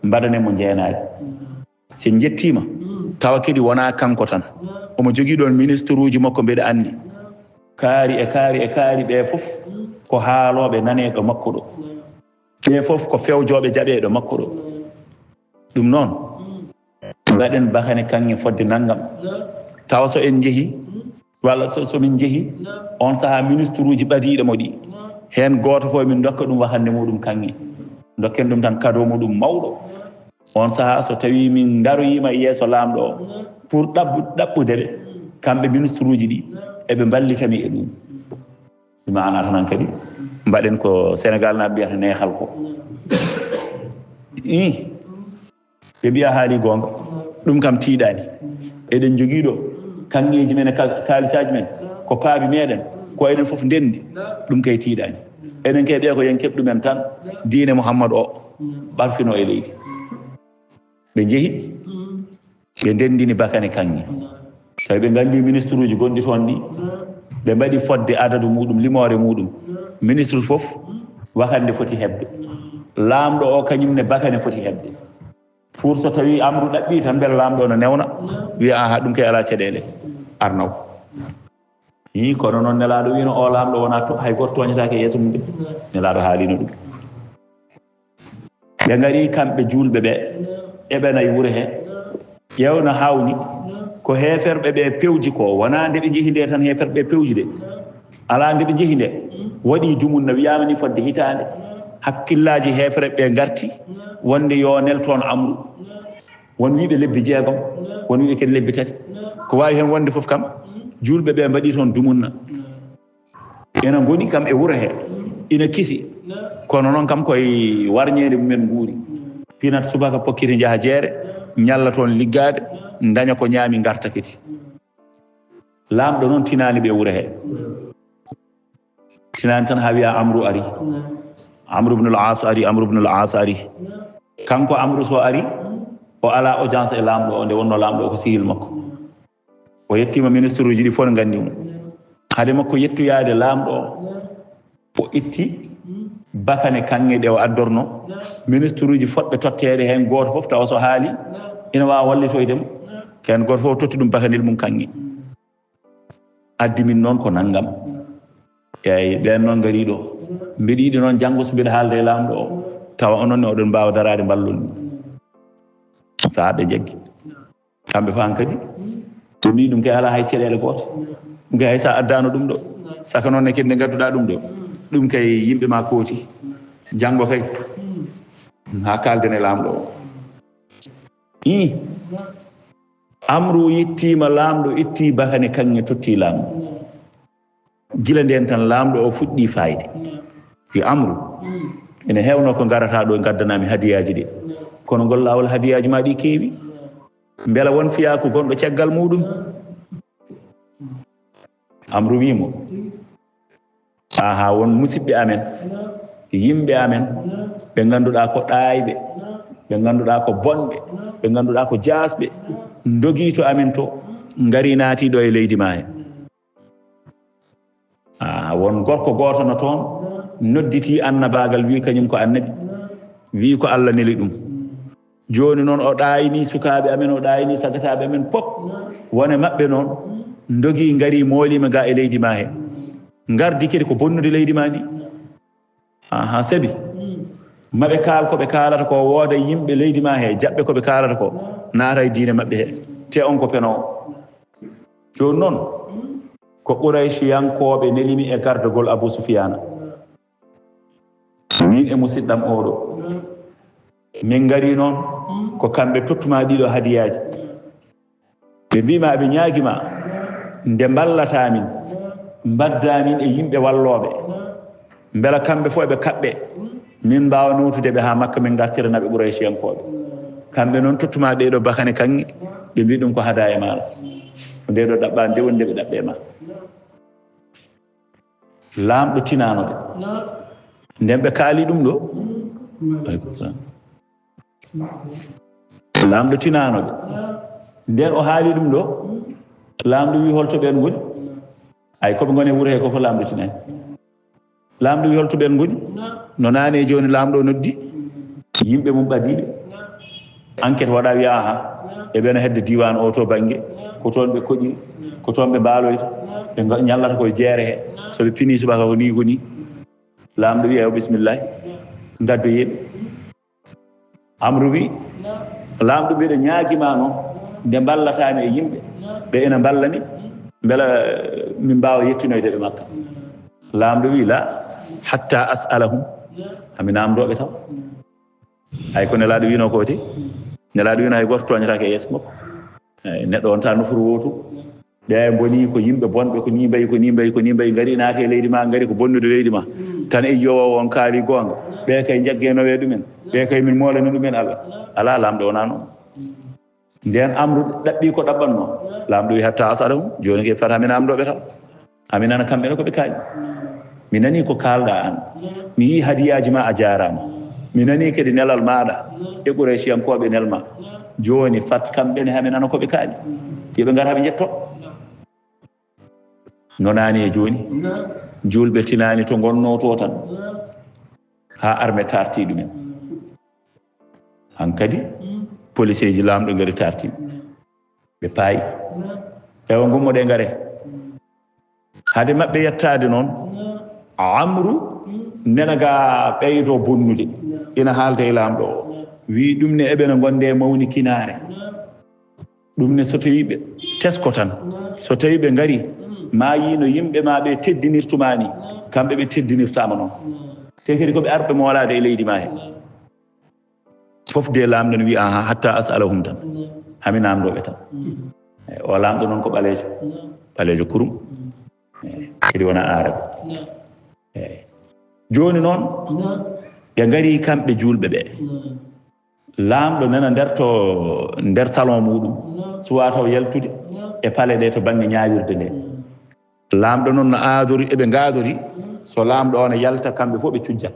mbaɗane mo jeenaji sen jettima tawa kadi wona kanko tan omo jogui ɗon ministre uji makko mbeɗa andi kaari ɓe fof ko haaloɓe naneɗo makko ɗo ɓe fof ko fewjoɓe jaɓeɗo makko ɗo ɗum noon mbaɗen bahane kanŋe fodde naggam tawa so en jeehi walla somin jeehi on saaha ministre uji ɓadiɗo mo ɗi hen goto fof min dokka ɗum wahande muɗum kanŋe dokken ɗum tan cadeau muɗum mawɗo on saaha so tawi min daroyima e yeeso lamɗo o pour ɗaɓɓude ɓe kamɓe ministre uji ɗi eɓe ballitami e ɗum ɗum ana tanan kadi mbaɗen ko Sénégal na mbiyata neehal ko ɓe mbiya haali gonga ɗum kam tiiɗani eɗen jogui ɗo kanŋeji men e kaalisaji men ko paabi meɗen ko enen foof ndendi ɗum kay tiiɗani enen kay ɓe ko yen keɓ ɗumen tan diine Mouhammadou o ɓarfino e leydi ɓe jeehi ɓe ndendini bakane kanŋe tawi ɓe gandi ministre uji gonɗi toon ɗi ɓe mbaɗi fodde adadu muɗum limore muɗum ministre fof wakande foti hebde lamɗo o kañumne bakane foti hebde pour so tawi Amru ɗaɓɓi tan beele lamɗo o no newna wiya aha ɗum kay ala caɗele arnaw kono noon nelaɗo wino o lamɗo wona hay goto toñatake yeeso mum de nelaɗo haalino ɗum ɓe gari kamɓe julɓe ɓe eɓena e wuuro he ƴewno hawni ko heferɓe ɓe pewji ko wona nde ɓe jeehi nde tan heferɓe ɓe pewji de ala nde ɓe jeehi nde waɗi dumunna wiyama ni fodde hitande hakkillaji heferɓe ɓe garti wonde yo nel toon Amru won wiɓe lebbi 6 won wiɓe kadi lebbi 3 ko wawi hen wonde foof kam julɓe ɓe mbaɗi toon dumunna ena goni kam e wuuro he ina kisi kono noon kam koye warñede mumen guuri pinat subaka pokkiti jaaha jeere ñalla toon liggade daña ko ñaami garta kadi lamɗo noon tinani ɓe wuuro he tinani tan ha wiya Amru ari Amru ibn al-As ari kanko Amru so ari o ala audience e lamɗo o nde wonno lamɗo o ko sihil makko o yettima ministre uji ɗi fof gandi mo haade makko yettoyade lamɗo o itti bakane kanŋe ɗe o addorno ministre uji fodɓe tottede hen goto foof tawa so haali ina wawa wallitoydemo ken goto foof totti ɗum bakanel mum kanŋe addi min noon ko naggam eyyi ɓen noon gari ɗo mbiɗa yiiɗi noon janggo so mbiɗa haalde e lamɗo o tawa onon ne oɗon mbawa darade ballon ɗum saaha ɓe jaggi kamɓe fan kadi ɓe mbi ɗum kay ala hay caɗele goto ɗum kay hay sa addano ɗum ɗo saka noon ne kadi nde gadduɗa ɗum ɗo ɗum kay yimɓe ma kooti janggo kay ha kalden e lamɗo o Amru yettima lamɗo itti bakane kanŋe totti lamɗo gila nden tan lamɗo o fuɗɗi fayde yo Amru ene hewno ko garata ɗo gaddanami hadiyaji ɗi kono ngol lawol hadiyaji ma ɗi keewi beela won fiya ko gonɗo caggal muɗum Amru wimo aha won musidɓe amen yimɓe amen ɓe ganduɗa ko ɗayɓe ɓe ganduɗa ko bonɓe ɓe ganduɗa ko jasɓe dogi to amen to gari naati ɗo e leydi ma he won gorko goto no toon nodditi annabagal wi kañum ko annabi wi ko Allah neli ɗum joni noon o ɗayini sukaɓe amen o ɗayini sagataɓe amen pop wone mabɓe noon dogi gari molima ga e leydi ma he gardi kadi ko bonnude leydi ma ndi saabi maɓe kaal koɓe kaalata ko wooda yimɓe leydi ma he jaɓɓe koɓe kaalata ko naata e diine maɓɓe he te on ko penowo joni noon ko Quraysiyankoɓe nelimi e gardogol Abou Soufiane min e musidɗam oɗo min ngari noon ko kamɓe tottuma ɗiɗo hadiyaji ɓe mbima ɓe ñaaguima nde mballata min mbadda min e yimɓe walloɓe beela kamɓe fof eɓe kaɓɓe min mbawa notude ɓe ha makka min gartira ɓe Quraysiyankoɓe kamɓe noon tottuma ɗeɗo bakane kanŋe ɓe mbi ɗum ko hadaya maɗa ndeɗo ɗaɓɓa nde wonde ɓe ɗaɓɓe ma laamɗo tinanoɓe nden ɓe kaali ɗum ɗo aleykum salam laamɗo tinanoɓe nden o haali ɗum ɗo laamɗo wi holto ɓen goni ay koɓe goni wuuro he ko fof laamɗo tinani laamɗo wi holto ɓen goni no naane joni laamɗo noddi yimɓe mum ɓadiɓe enquête waɗa wiya aha eɓena hedde diwan o to banggue ko toon ɓe koƴi ko toon ɓe mbaaloyta ɓe ñallata koye jeere he soɓe pini subaka ko ni goni laamɗo wi eyo bisimillahi gaddo yeeɓe Amru wi laamɗo mbiɗo ñaaguima noon nde ballatami e yimɓe ɓe ena ballani beela min mbawa yettinoyde ɓe makka laamɗo wi la hatta as'alahum hami namdoɓe taw hay ko nelaɗo wino ko te nelaɗo wino hay goto toñatake e yeeso makko neɗɗo on ta nofuru wotu ɓe boni ko yimɓe bonɓe ko ni mbayi ko ni mbayi ko ni mbayi ngari naati e leydi ma ngari ko bonnude leydi ma tan e yowowo on kaali gonga ɓe kay jaggenowe ɗumen ɓe kay min molani ɗumen Allah ala laamɗo wona noon nden Amru ɗaɓɓi ko ɗaɓɓanno laamɗo wi hatta as'alahum joni ke fata mi namdoɓe taw ami nana kamɓene koɓe kaali mi nani ko kalɗa an mi yi hadiyaji ma a jarama mi nani kadi nelal maɗa e Quraysiyankoɓe nelma joni fat kamɓene hami nana koɓe kaali yoɓe ngar haɓe jetto nonani e joni julɓe tinani to gonno to tan ha armé tarti ɗumen hankadi police ji laamɗo ngari tarti ɓe paayi ewa gummoɗe ngare hade maɓɓe yettade noon Amru nenaga ɓeydo bonnude ina haalda e laamɗo o wi ɗum ne eɓene gonde mawni kinare ɗum ne so tawi ɓe tesko tan so tawi ɓe ngari ma yino yimɓe ma ɓe teddinirtumani kamɓe ɓe teddinirtama noon te kadi koɓe arɓe moolade e leydi ma he fof de laamɗo ne wi aha hatta as'alahum tan hami namdoɓe tan o laamɗo noon ko ɓalejo kurum kadi wona arabe joni noon ɓe ngari kamɓe julɓe ɓe laamɗo nana nder salon muɗum suwa taw yaltude e paale ɗe to banggue ñawirde nde laamɗo noon no aadori eɓe gaadori so laamɗo o ne yalta kamɓe fof ɓe cujjat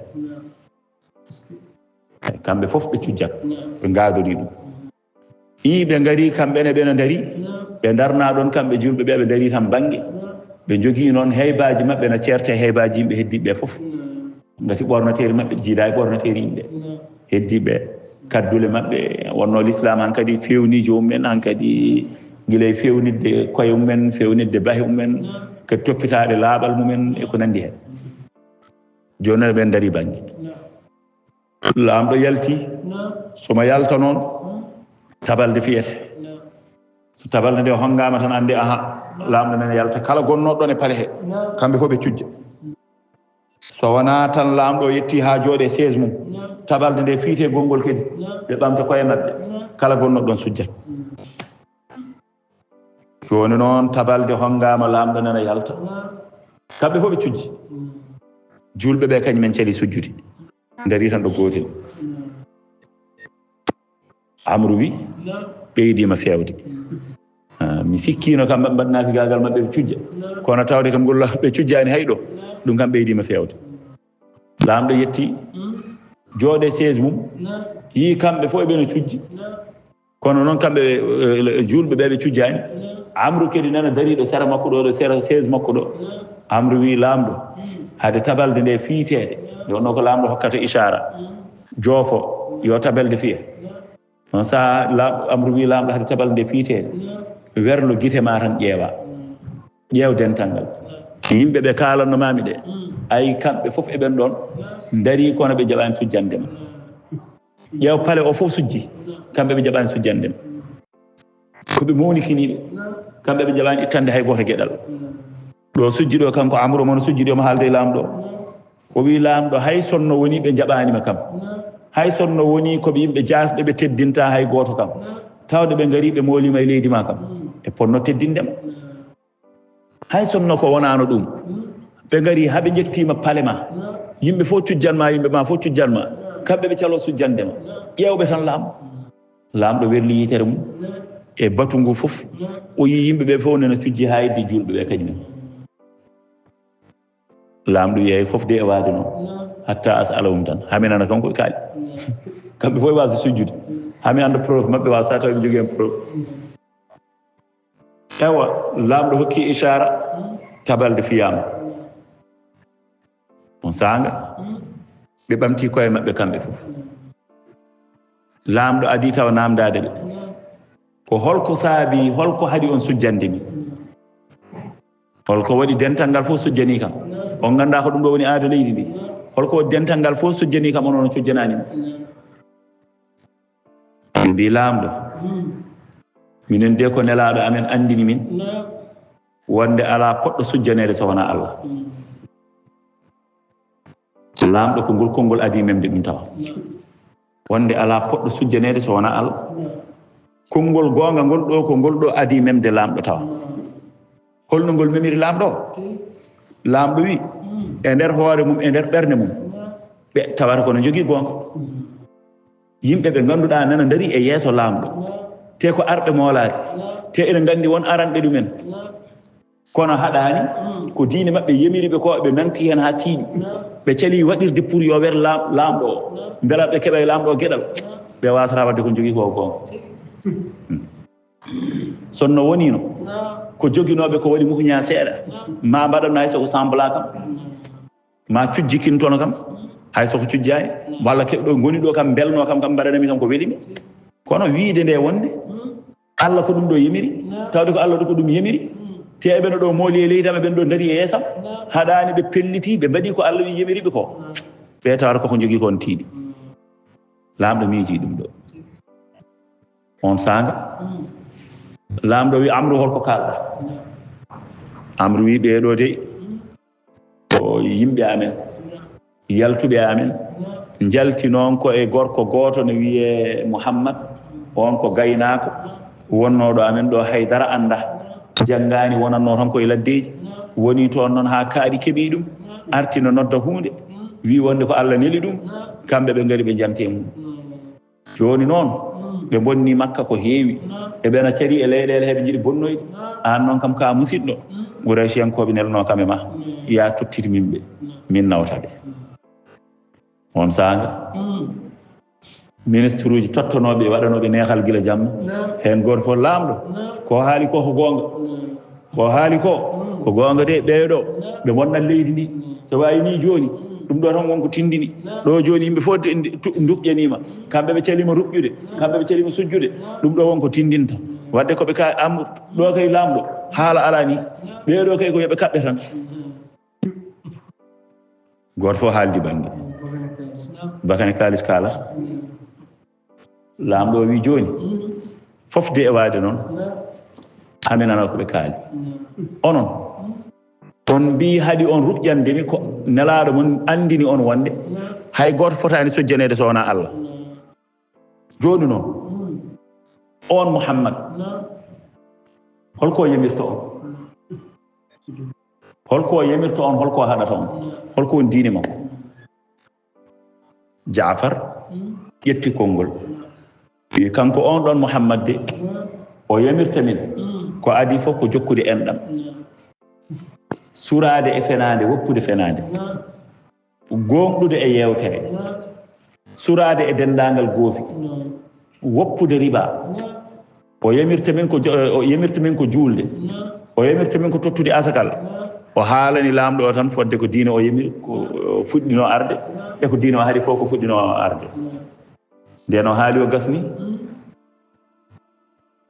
kamɓe fof ɓe cujjat ɓe gaadori ɗum ɓe ngari kamɓene ɓe no dari ɓe darna ɗon kamɓe julɓe ɓe ɓe dari tan banggue ɓe jogui noon heybaji maɓɓe no certe heybaji yimɓe heddiɓe fof gati ɓornateri maɓɓe jiida e ɓornateri yimɓe heddiɓe kaddule maɓɓe wonno l'islam hankadi fewniji mumen hankadi guila e fewnidde koye mumen fewnidde bahe mumen kadi toppitade laaɓal mumen e ko nandi hen joni noon ɓen daari banggue laamɗo yalti somo yalta noon tabalde fiyete so tabalde nde hongama tan ande aha laamɗo nene yalta kala gonnoɗon e paale he kamɓe fof ɓe cujja so wona tan laamɗo yetti ha jooɗe siège mum tabalde nde fiite gongol kadi ɓe ɓamta koye maɓɓe kala gonnoɗon sujjat joni noon tabalde hongama laamɗo nene yalta kamɓe fof ɓe cujji julɓe ɓe kañumen cali sujjude dari tan ɗo gotel Amru wi ɓeydima fewde mi sikkino kam mbaɗnaki gagal mabɓe ɓe cujja kono tawde kam golla ɓe cujjani hayɗo ɗum kam ɓeydima fewde laamɗo yetti jooɗe siège mum yi kamɓe fof ɓeno cujji kono noon kamɓe julɓe ɓe ɓe cujjani Amru kadi nana dariɗo sera makko ɗo ɗo sera siège makko ɗo Amru wi laamɗo hade tabalde nde fiitede nde wonno ko laamɗo hokkata ishara joofo yo tabalde fiya on saaha Amru wi laamɗo hade tabalde nde fiitede werlo guite ma tan ƴeew dental ngal yimɓe ɓe kalannomami ɗe ay kamɓe fof eɓen ɗon dari kono ɓe jaɓani sujjandema ƴeew paale o fof sujji kamɓe ɓe jaɓani sujjandema koɓe mawnikiniɓe kamɓe ɓe jaɓani ittande hay goto gueɗal ɗo sujji ɗo kanko Amru mono sujji ɗo mo haalde e laamɗo o wi laamɗo hay sonno woni ɓe jaɓanima kam hay sonno woni ko yimɓe jasɓe ɓe teddinta hay goto kam tawde ɓe ngari ɓe molima e leydi ma kam e ponno teddindema hay sonno ko wonano ɗum ɓe ngari haɓe jettima paale ma yimɓe fof cujjanma yimɓe ma fof cujjanma kamɓe ɓe calo sujjandema ƴewɓe tan laamɗo werli yitere mum e batu ngu fof o yi yimɓeɓe fof nena cujji ha heddi julɓe ɓe kañumen laamɗo yeey fof de e waade noon hatta asalahum tan hami nana kanko e kaali kamɓe fof e wasa sujjude hami anda preuve mabɓe wasa taw ɓe jogui hen preuve ewa laamɗo hokki ichara tabalde fiyama on sanga ɓe ɓamti koye mabɓe kamɓe fof laamɗo adi taw namdade ɓe ko holko saabi holko haɗi on sujjandemi holko waɗi dental ngal fof sujjani kam on ganda ko ɗum ɗo woni aada leydi ndi holko waɗi dental ngal fof sujjani kam onon cujjananima mbi laamɗo minen de ko nelaɗo amen andini min wonde ala poɗɗo sujjanede so wona Allah laamɗo ko ngol konngol adi memde ɗum tawa wonde ala poɗɗo sujjanede so wona Allah konngol gonga ngol ɗo ko ngol ɗo adi memde laamɗo tawa holno ngol memiri laamɗo laamɗo wi e nder hoore mum e nder ɓernde mum ɓe tawata kono jogii gonga yimɓe ɓe ngannduɗaa nana ndari e yeeso laamɗo te ko arɓe moolaade te eɗen nganndi won aranɓe ɗumen kono haɗaani ko diine maɓɓe yemiri ɓe ko ɓe nanti heen haa tiiɗi ɓe calii waɗirde pour yo wer laamɗo o mbela ɓe keɓa e laamɗo o geɗal ɓe waasata wadde ko jogii ko gonga sonno wonino ko joginooɓe ko waɗi muhuñaa seeɗa ma mbaɗanno hay soko sembla kam ma cujjikintono kam hay soko cujjaani walla keɓɗo ngoni ɗo kam belnoo kam mbaɗanami kam ko welimi kono wiide nde wonde Allah ko ɗum ɗo yemiri tawde ko Allah ɗo ko ɗum yemiri te eɓeno ɗo mooli e leydi am eɓen ɗo dari e yeesam haɗaani ɓe pelliti ɓe mbaɗi ko Allah wi yemiriɓe ko ɓe tawata koko jogii kon tiiɗi laamɗo miiji ɗum ɗo on sanga laamɗo wi amru holko kalɗa amru wi ɓeeɗo de ko yimɓe amen yaltuɓe amen jalti noon ko e gorko gooto no wiye Mouhammad on ko gaynaako wonnooɗo amen ɗo haydara annda janngaani wonatnoo tan koye laddeeji woni toon noon haa kaaɗi keɓii ɗum arti no nodda huunde wi wonde ko Allah neli ɗum kamɓe ɓe ngari ɓe jamtee mum jooni noon ɓe bonni makka ko heewi e ɓena carii e leyɗeele heɓe jiɗi bonnoyde aan noon kam ka musidɗo Quraysiyankoɓe nelnoo kam e ma ya tottiti min ɓe min nawta ɓe on saanga ministre uji tottanooɓe waɗanooɓe neexal gila jamma heen gooto fof laamɗo ko haali ko ko goonga ko haali ko goonga de ɓeeɗo ɓe bonnat leydi ndi so waawi nii jooni ɗum ɗo tan wonko tindini ɗo jooni yimɓe fof duƴƴaniima kamɓe ɓe calima ruƴƴude kamɓe ɓe calima sujjude ɗum ɗo wonko tindinta wadde koɓe ka am ɗo kay laamɗo haala alaa ni ɓeeɗo kay ko yoɓe kaɓɓe tan gooto fof haaldi bange bakane kaalis kaalata laamɗo wi jooni fof de e waade noon amin nana ko ɓe kaali onon on mbi haɗi on ruƴƴandemi ko nelaaɗo mon andini on wonde hay gooto fotaani sojjaneede so wonaa Allah jooni noon on Mouhammad holko yamirta on holko yamirta on holko haɗata on holko woni diine makko Jaafar ƴetti konngol wi kanko on ɗon Mouhammad de o yamirta min ko adi fof ko jokkude enɗam suraade e fenaande woppude fenaande gonɗude e yewtere suraade e denndaangal goofi woppude riba o yamirta min ko juulde o yamirta min ko tottude asakal o haalani laamɗo o tan fodde ko diine o yamiri ko fuɗɗino arde e ko diine o haɗi fof ko fuɗɗino arde nden o haali o gasni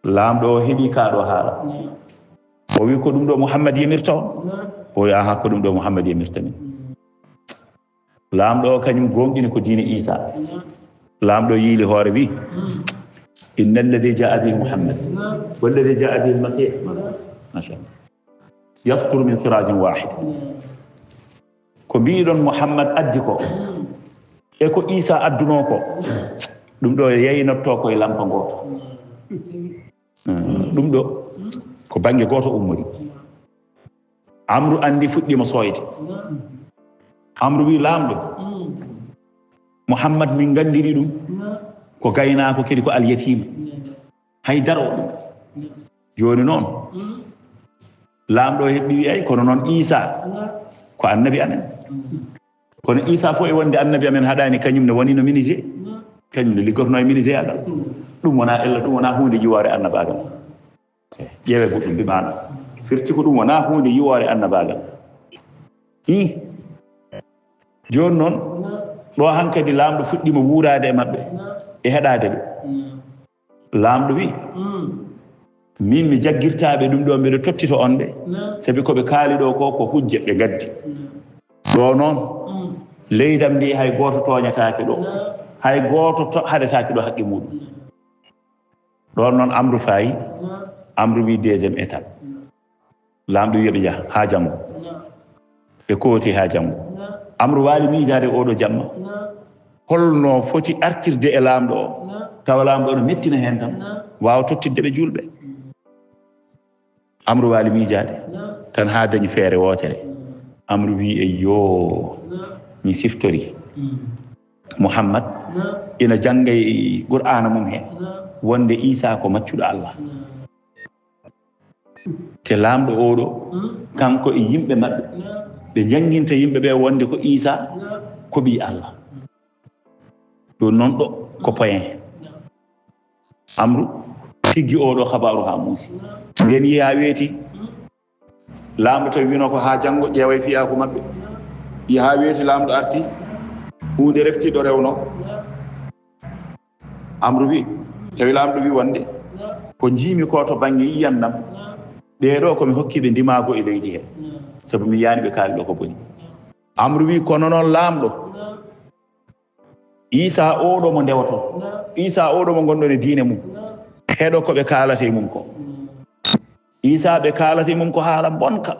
laamɗo o heɓii kaaɗo haala o wi ko ɗum ɗo Mouhammad yamirta on o wi aha ko ɗum ɗo Mouhammad yamirta min laamɗo o kañum gonɗini ko diine Isa laamɗo yiili hoore wi inna alladi jaa bihi Mouhammad walladi jaa bihi almasih machallah yasturu min sirajin wahid ko mbiɗon Mouhammad addi ko e ko Isa adduno ko ɗum ɗo yeynotto koye lampa goto ɗum ɗo ko banggue goto ummori Amru andi fuɗɗima soyde Amru wi lamɗo Muhammad min gandiri ɗum ko gaynako kadi ko alyatima haydara o ɗum joni noon lamɗo heɓɓi wi ay kono noon Isa ko annabi amen kono Isa fo e wonde annabi amen haɗani kañum ne woni no minije kañum ne liggotono e minije aɗa ɗum wona ella ɗum wona hunde yiwore annabagal ƴeewe goɗɗum mbimano firti ko ɗum wona hunde yiwore annabagal joni noon ɗo hankkadi lamɗo fuɗɗima wuurade e mabɓe e heɗade ɓe lamɗo wi min mi jaggirtaɓe ɗum ɗo mbiɗa tottito on ɓe saabi koɓe kaali ɗo ko hujje ɓe gaddi ɗo noon leydam ndi hay goto toñatake ɗo hay goto haɗetake ɗo haqqe muɗum ɗon noon Amru fayi Amru wi deuxiéme étape lamɗo wi yoɓe jaaha ha janggo ɓe kooti ha janggo Amru waali miijade oɗo jamma holno foti artirde e lamɗo o tawa lamɗo no mettina hen tan wawa tottidde ɓe julɓe Amru waali miijade tan ha dañi feere wotere Amru wi eyyo mi siftori Muhammad ina jangga e Qur'ana mum he wonde Isa ko maccuɗo Allah te lamɗo oɗo kanko e yimɓe mabɓe ɓe janginta yimɓe ɓe wonde ko Isa ko ɓi Allah ɗum noon ɗo ko point Amru tiggi oɗo habaru ha muusi nden yiya weeti lamɗo tawi wino ko ha janggo ƴeewa fiyaku mabɓe yaha weeti lamɗo arti hunde reftiɗo rewno Amru wi tawi lamɗo wi wonde ko jiimi ko to banggue yiyandam ɓeɗo komi hokkiɓe ndimago e leydi he saabu mi yiyani ɓe kaali ɗo ko boni Amru wi kono noon lamɗo Isa oɗo mo ndewoto Isa oɗo mo gonɗon e diine mum heɗo koɓe kaalata e mum ko Isa ɓe kaalata e mum ko haala bonka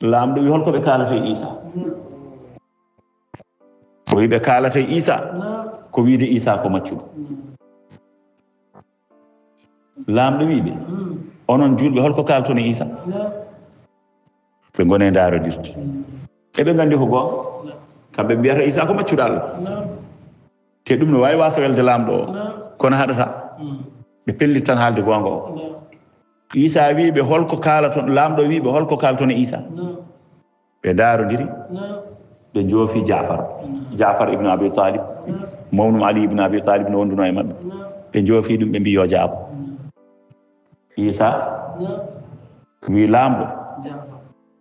lamɗo wi holko ɓe kaalata e Isa o wi ɓe kaalata e Isa ko wiide Isa ko maccuɗo lamɗo wiɓe onon julɓe holko kalton e Isa ɓe gone darodirde eɓe gandi ko gonga kamɓe mbiyata Isa ko maccuɗo Allah te ɗum no wawi wasa welde lamɗo o kono haɗata ɓe pellit tan haalde gonga o Isa wiɓe holko kalaton lamɗo wiɓe holko kalton e Isa ɓe darodiri ɓe joofi Jafar ibnu Abi Talib mawnum Ali ibnu Abi Talib no wonduno e mabɓe ɓe joofi ɗum ɓe mbi yo jaabo Isa wi lamɗo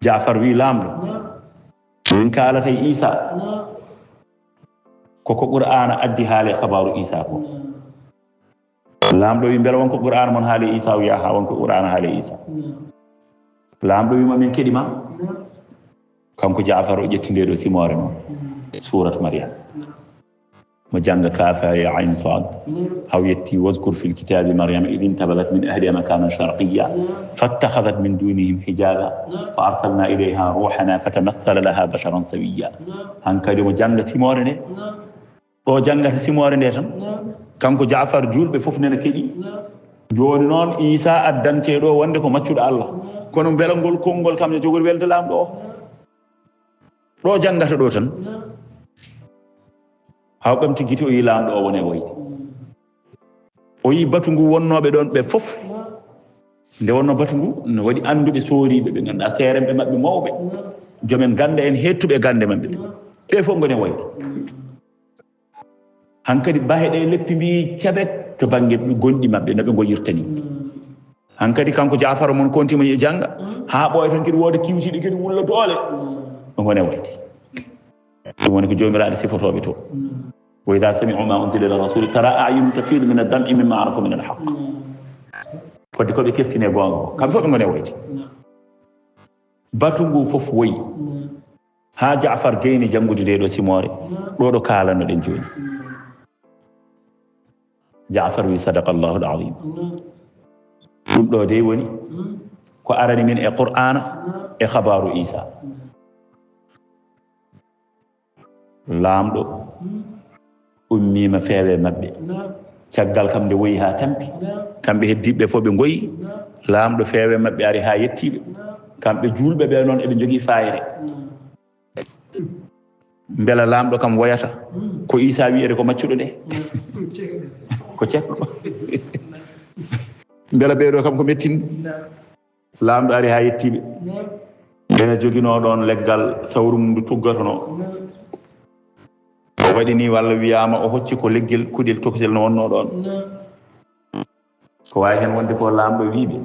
Jafar wi lamɗo min kalata e Isa koko Qur'ana addi haale habaru Isa ko lamɗo wi beela wonko Qur'ana mon haale Isa wiya ha wonko Qur'ana haale Isa lamɗo wima min keɗima kanko Jafar o ƴetti nde ɗo simore noon surat Maryam mo janga kafa ya ayn sad haw yetti wazkur fil kitabi maryama idh intabadat min ahliha makanan sharqiyya fattakhadhat min dunihim hijaba fa arsalna ilayha ruhana fatamassala laha basharan sawiyya hankadi mo janga simore nde ɗo jangata simore nde tan kanko Jafar julɓe fof nena keɗi joni noon Isa addante ɗo wonde ko maccuɗo Allah kono beela ngol konngol kam ne jogori welde lamɗo o ɗo jangata ɗo tan haw ɓamti guite o yi lamɗo o wone woyde o yi batu ngu wonnoɓe ɗon ɓe fof nde wonno batu ngu no waɗi anduɓe sooriɓe ɓe ganduɗa seeremɓe mabɓe mawɓe joomen gande en hettuɓe gande mabɓe ɓe fof gone woyde hankkadi bahe ɗe leppi mbi caɓet to banggue gonɗi mabɓe no ɓe goyirtani hankkadi kanko Jafar mon kontima jangga ha ɓooya tan kadi wooda kiwtiɗo kadi wulla doole ɗo gone woyde ɗum woni ko jomiraɗo sifotoɓe to wa ida sami'u ma unzila ila rasuli tara a'yunum tafidu min ad-dam'i mimma arafu min al-haqq fodde koɓe keftine gonga kamɓe fof ɓe gone woyde batu ngu fof woyi ha Jafar geyni jangude nde ɗo simore ɗo ɗo kalano ɗen joni Jafar wi sadaqa Allahu al-azim ɗum ɗo de woni ko arani min e Qur'ana e khabaru Isa laamɗo ummima feewe maɓɓe caggal kam nde woyi ha tampi kamɓe heddiɓe fof ɓe goyi laamɗo feewe maɓɓe ari ha yettiɓe kamɓe julɓe ɓe noon eɓe jogii fayre beela laamɗo kam woyata ko Isa wiyete ko maccuɗo nde ko cekɗo beela ɓeeɗo kam ko mettinɗo laamɗo ari ha yettiɓe ene joguino ɗon leggal sawru mum ndu tuggatono o waɗi ni walla wiyama o hocci ko leggel kuɗel tokosel no wonno ɗon ko wawi hen wonde ko laamɗo wiɓe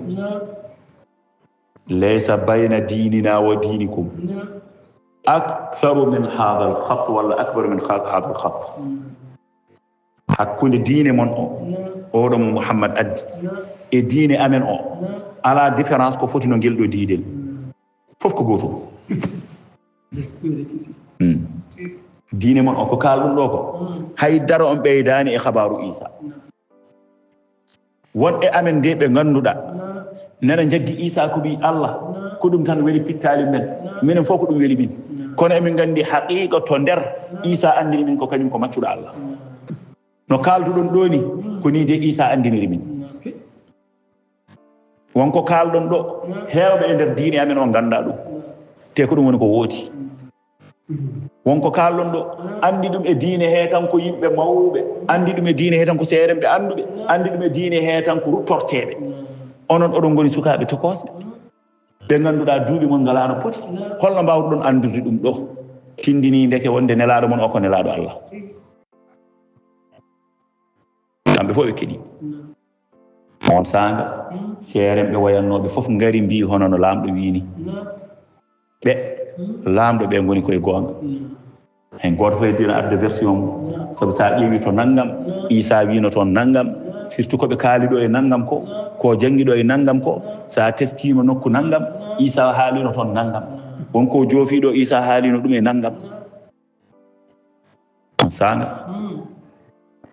laysa bayna dinina wa dinikum aktharu min hada al khat walla akbaru min hada al khat hakkunde diine mon o oɗo mo Muhammad addi e diine amen o ala différence ko foti no ngel ɗo diidel fof ko goto diine mon o ko kalɗum ɗo ko haydara on ɓeydani e habaru Isa won e amen nde ɓe ganduɗa nana jaggi Isa ko ɓi Allah ko ɗum tan weli pittali men minen fof ko ɗum weli min kono emin gandi haqiqa to nder Isa andini min ko kañum ko maccuɗo Allah no kalduɗon ɗo ni ko ni de Isa andiniri min wonko kalɗon ɗo heewɓe e nder diine amen o ganda ɗum te ko ɗum woni ko wooti wonko kalɗon ɗo andi ɗum e diine he tan ko yimɓe mawɓe andi ɗum e diine he tan ko seerenɓe anduɓe andi ɗum e diine he tan ko ruttorteɓe onon oɗon goni sukaɓe tokosɓe ɓe ganduɗa duuɓi mon ngalano poti holno mbawɗon andude ɗum ɗo tindini ndeke wonde nelaɗo mon o ko nelaɗo Allah kamɓe fof ɓe keeɗi on sanga seerenɓe wayannoɓe fof ngari mbi hono no laamɗo wini ɓe laamɗo ɓe goni koye goonga hen goto fof dina arde version mum saabu sa ƴeewi to naggam Isa wino toon naggam surtout koɓe kaaliɗo e naggam ko jangguiɗo e naggam ko sa teskima nokku naggam Isa haalino toon naggam wonko joofiɗo Isa haalino ɗum e naggam sanga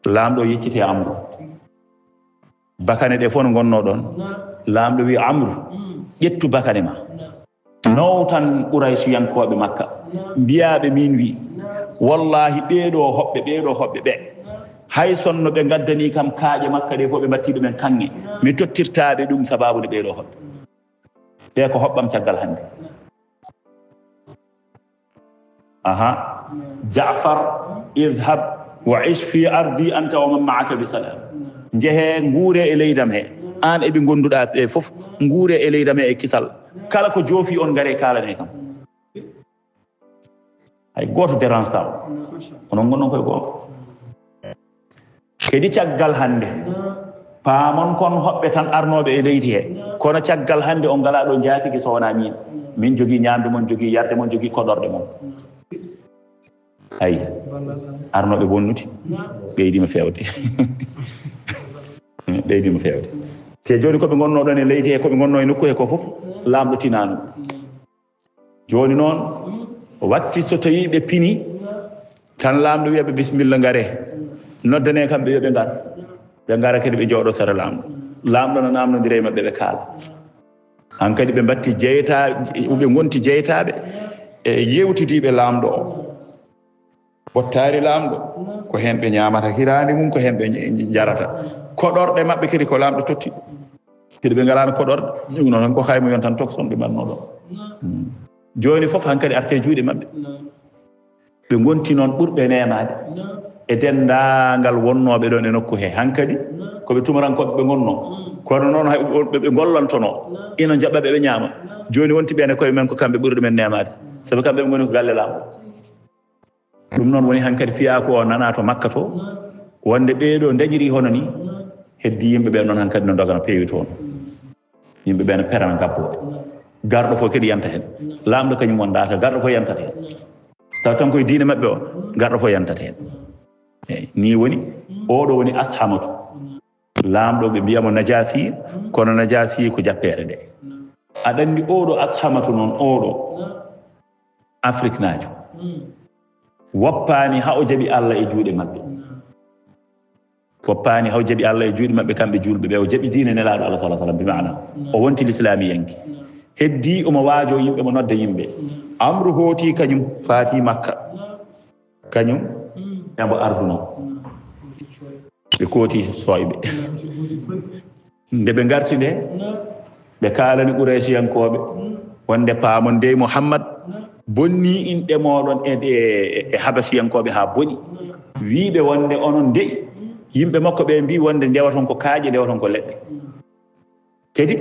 laamɗo yeccite Amru bakane ɗe fof no gonno ɗon laamɗo wi Amru ƴettu bakane ma nawtan Quraysiyankoɓe Makka mbiyaɓe min wi wallahi ɓeeɗo hoɓɓe ɓe hay sonno ɓe gaddani kam kaaƴe Makka ɗe fof ɓe mbatti ɗumen kanŋe mi tottirtaɓe ɗum sababude ɓeeɗo hoɓɓe ɓe ko hoɓɓam caggal hannde Ja'far idhab wa ish fi ardi anta wa man ma'aka bi salam jehe nguure e leydam he an eɓe gonduɗa ɓe fof nguure e leydam he e kisal kala ko joofi on gare kalane kam hay goto dérange taw onon gonnon koye goonga kedi caggal hannde paamon kon hoɓɓe tan arnoɓe e leydi he kono caggal hannde on ngala ɗo jaatigui so wona min jogui ñamde mon jogui yarde mon jogui koɗorɗe mon ayi arnoɓe bonnuti ɓeydima fewde ɓeydima fewde te joni koɓe gonno ɗon e leydi he koɓe gonno e nokku he ko foof laamɗo tinanu joni noon watti so tawi ɓe pini tan laamɗo wiyaɓe bisimilla ngare noddane kamɓe yoɓe ngar ɓe ngara kadi ɓe jooɗo sara laamɗo no namdodiri e maɓɓe ɓe kaala han kadi ɓe mbatti ɓe gonti jeytaɓe e yewtidiɓe laamɗo o bottari laamɗo ko hen ɓe ñamata hirande mum ko hen ɓe jarata koɗorɗe maɓɓe kadi ko laamɗo totti kadi ɓe ngalano koɗorɗe ɗum noon ko haymo yon tan tokson ɓe mbanno ɗon joni foof hankkadi arte juuɗe maɓɓe ɓe gonti noon ɓurɓe nemade e dendagal wonnoɓe ɗon e nokku he hankkadi koɓe tumarankoɓe ɓe gonno kono noon ɓe gollantono ina jaɓɓaɓe ɓe ñaama joni wonti ɓene koye men ko kamɓe ɓuri ɗumen nemade saabu kamɓe ɓe goni ko galle laamɗo ɗum noon woni hankkadi fiya ko o nana to Makka to wonde ɓeeɗo dañiri hono ni heddi yimɓe ɓe noon hankkadi no dogana peewi toon yimɓe ɓe no perana gabboɓe garɗo fof kadi yanta hen laamɗo kañum wondaka garɗo fof yantata hen taw tan koye diine maɓɓe o garɗo fof yantata hen eyyi ni woni oɗo woni Ashamatu laamɗo ɓe mbiyamo Najasi kono Najasi ko jappere nde aɗa andi oɗo Ashamatu noon oɗo Afrique naajo woppani ha o jaaɓi Allah e juuɗe maɓɓe woppani haw jaaɓi Allah e juuɗe maɓɓe kamɓe julɓe ɓe o jaaɓi diine nelaɗo Allah sallallahu alaihi wasallam bi maana o wonti l'islamiyanki heddi omo waajo yimɓe mo nodda yimɓe Amru hooti kañum faati Makka kañum embo arduno ɓe kooti soyɓe nde ɓe ngarti nde ɓe kaalani Quraysiyankoɓe wonde paamon dey Muhammad bonni inɗe moɗon e Habasiyankoɓe ha boni wiiɓe wonde onon dey yimɓe makko ɓe mbi wonde ndewaton ko kaaƴe ndewaton ko leɗɗe kadi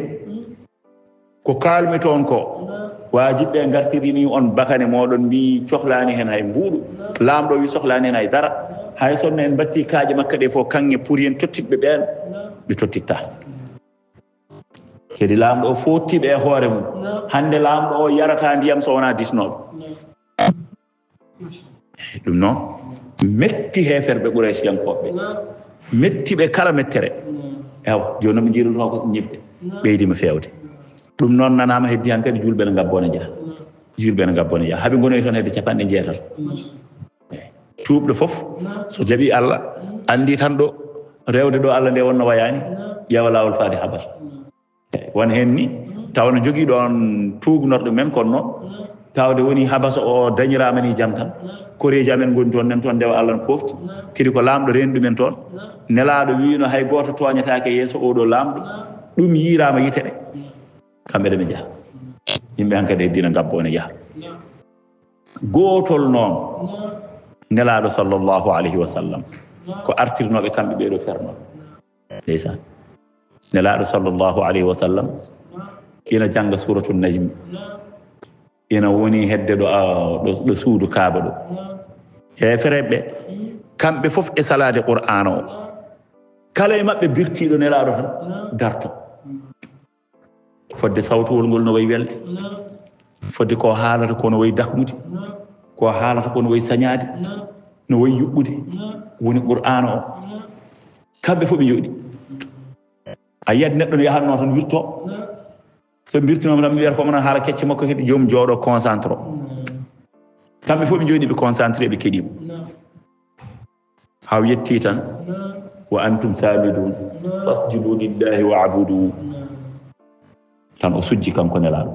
ko kalmi toon ko wajiɓe gartirini on bakane moɗon mbi cohlani hen hay mbuuɗu laamɗo wi sohlani hen hay dara hay sonno en batti kaaƴe makka ɗe fof kanŋe pour yen tottitɓe ɓen ɓe tottitta kadi laamɗo o fottiɓe e hoore mum hande laamɗo o yarata ndiyam so wona disnoɓe ɗum noon metti heferɓe Quraysiyankoɓe mettiɓe kala mettere ew joni noon ɓe jiiruno ko ñibde ɓeydima fewde ɗum noon nanama heddi han kadi julɓe ne gabbone jaaha julɓe ne gabbone jaaha haaɓe gonoy toon hedde 90 tuubɗo fof so jaaɓi Allah andi tan ɗo rewde ɗo Allah nde wonno wayani ƴeewa lawol faade habata won hen ni tawno jogui ɗon tuugnorɗo men kono noon tawde woni habasa o dañirama ni jaam tan koreji amen goni toon nen toon ndewa Allah no pofti kadi ko laamɗo reeni ɗumen toon nelaɗo wino hay goto toñatake yeeso oɗo laamɗo ɗum yirama yite ɗe kamɓe ɗe ɓe jaaha yimɓe hankkadi heddina gabbone jaaha gotol noon nelaɗo sallllahu alayhi wa sallam ko artirnoɓe kamɓe ɓeɗo fernoɓe ndeysan nelaɗo sallllahu alayhi wa sallam ina jangga suratul najmi ina woni hedde ɗo suudu kaaba ɗo hefereɓe kamɓe fof e salade qur'ana o kala e maɓɓe birtiɗo nelaɗo tan darto fodde sawtowol ngol no wayi welde fodde ko haalata ko no wayi dakmude ko haalata ko no wayi sañade no wayi yuɓɓude woni qur'ana o kamɓe fof ɓe jooɗi a yiyat neɗɗo no yahatno tan wirto so birtinoma tan mi wiyata ko mona haala kecce makko kadi joomum jooɗo concentré kamɓe fof ɓe jooɗi ɓe concentré ɓe keeɗima haw yetti tan wa antum samidun fasjudu lillahi wa abudu tan o sujji kanko nelaɗo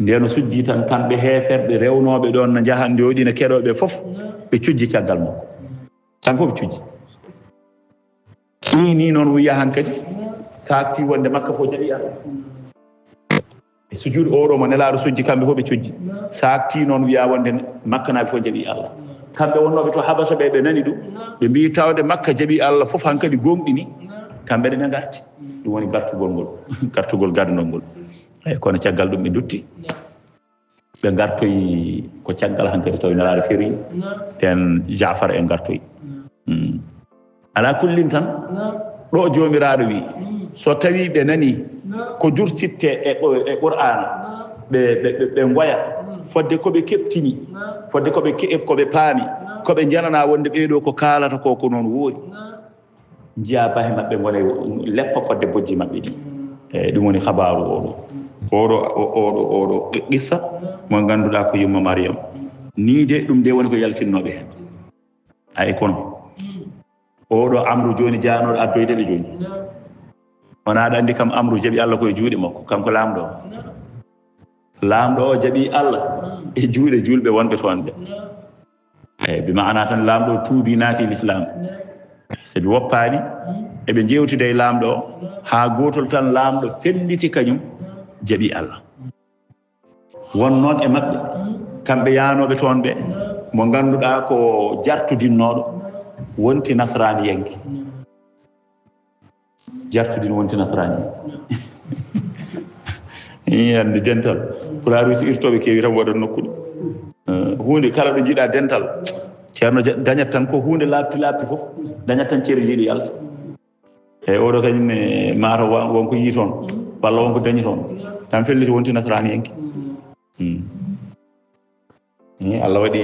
nden o sujji tan kamɓe heeferɓe rewnoɓe ɗon no jahan jooɗi no keɗoɓe fof ɓe cujji caggal makko kamɓe fof ɓe cujji ni noon wiya han kadi sakti wonde makka fof jaɓi Allah e sujuudu oɗo mo nelaɗo sujji kamɓe fof ɓe cujji sakti noon wiya wonde makka naɓe fof jaɓi Allah kamɓe wonnoɓe to habasa ɓe ɓe nani ɗum ɓe mbi tawde makka jaɓi Allah fof hankkadi gonɗini kamɓe ɗe ɓe garti ɗum woni gartugol ngol gartugol gadunol ngol eyi kono caggal ɗum ɓe dutti ɓe gartoyi ko caggal hankkadi tawi nelaɗo feri ten Jafar en gartoyi ala kullin tan ɗo jomiraɗo wi so tawi ɓe nani ko jurtitte e qur'ana ɓe goya fodde koɓe keɓtini fodde koɓe paami koɓe janana wonde ɓeeɗo ko kaalata ko ko noon woori jiya bahe maɓɓe gona leppa fodde bojji maɓɓe ɗi eyyi ɗum woni habaru oɗo qissa mo ganduɗa ko yumma Mariam ni de ɗum de woni ko yaltinnoɓe hen ay kono oɗo Amru joni janoɗo addoydeɓe joni wona aɗa andi kam Amru jaaɓi Allah koye juuɗe makko kanko laamɗo o laamɗo o jaaɓi Allah e juuɗe julɓe wonɓe toon ɓe eyyi bi maana tan laamɗo tuubi naati l'islam sabi woppani eɓe jewtide e laamɗo o ha gotol tan laamɗo felliti kañum jaaɓi Allah won noon e maɓɓe kamɓe yanoɓe toon ɓe mo ganduɗa ko jartudinnoɗo wonti nasrani yanki jartudin wonti nasrani andi dental pulaar so irtoɓe kewi tan waɗat nokku ɗum hunde kala ɗo jiiɗa dental ceerno dañat tan ko hunde labti fof dañat tan ceeri jiiɗo yalta eyyi oɗo kañum e mata wonko yii toon walla wonko dañi toon tan felliti wonti nasrani yanki Allah waɗi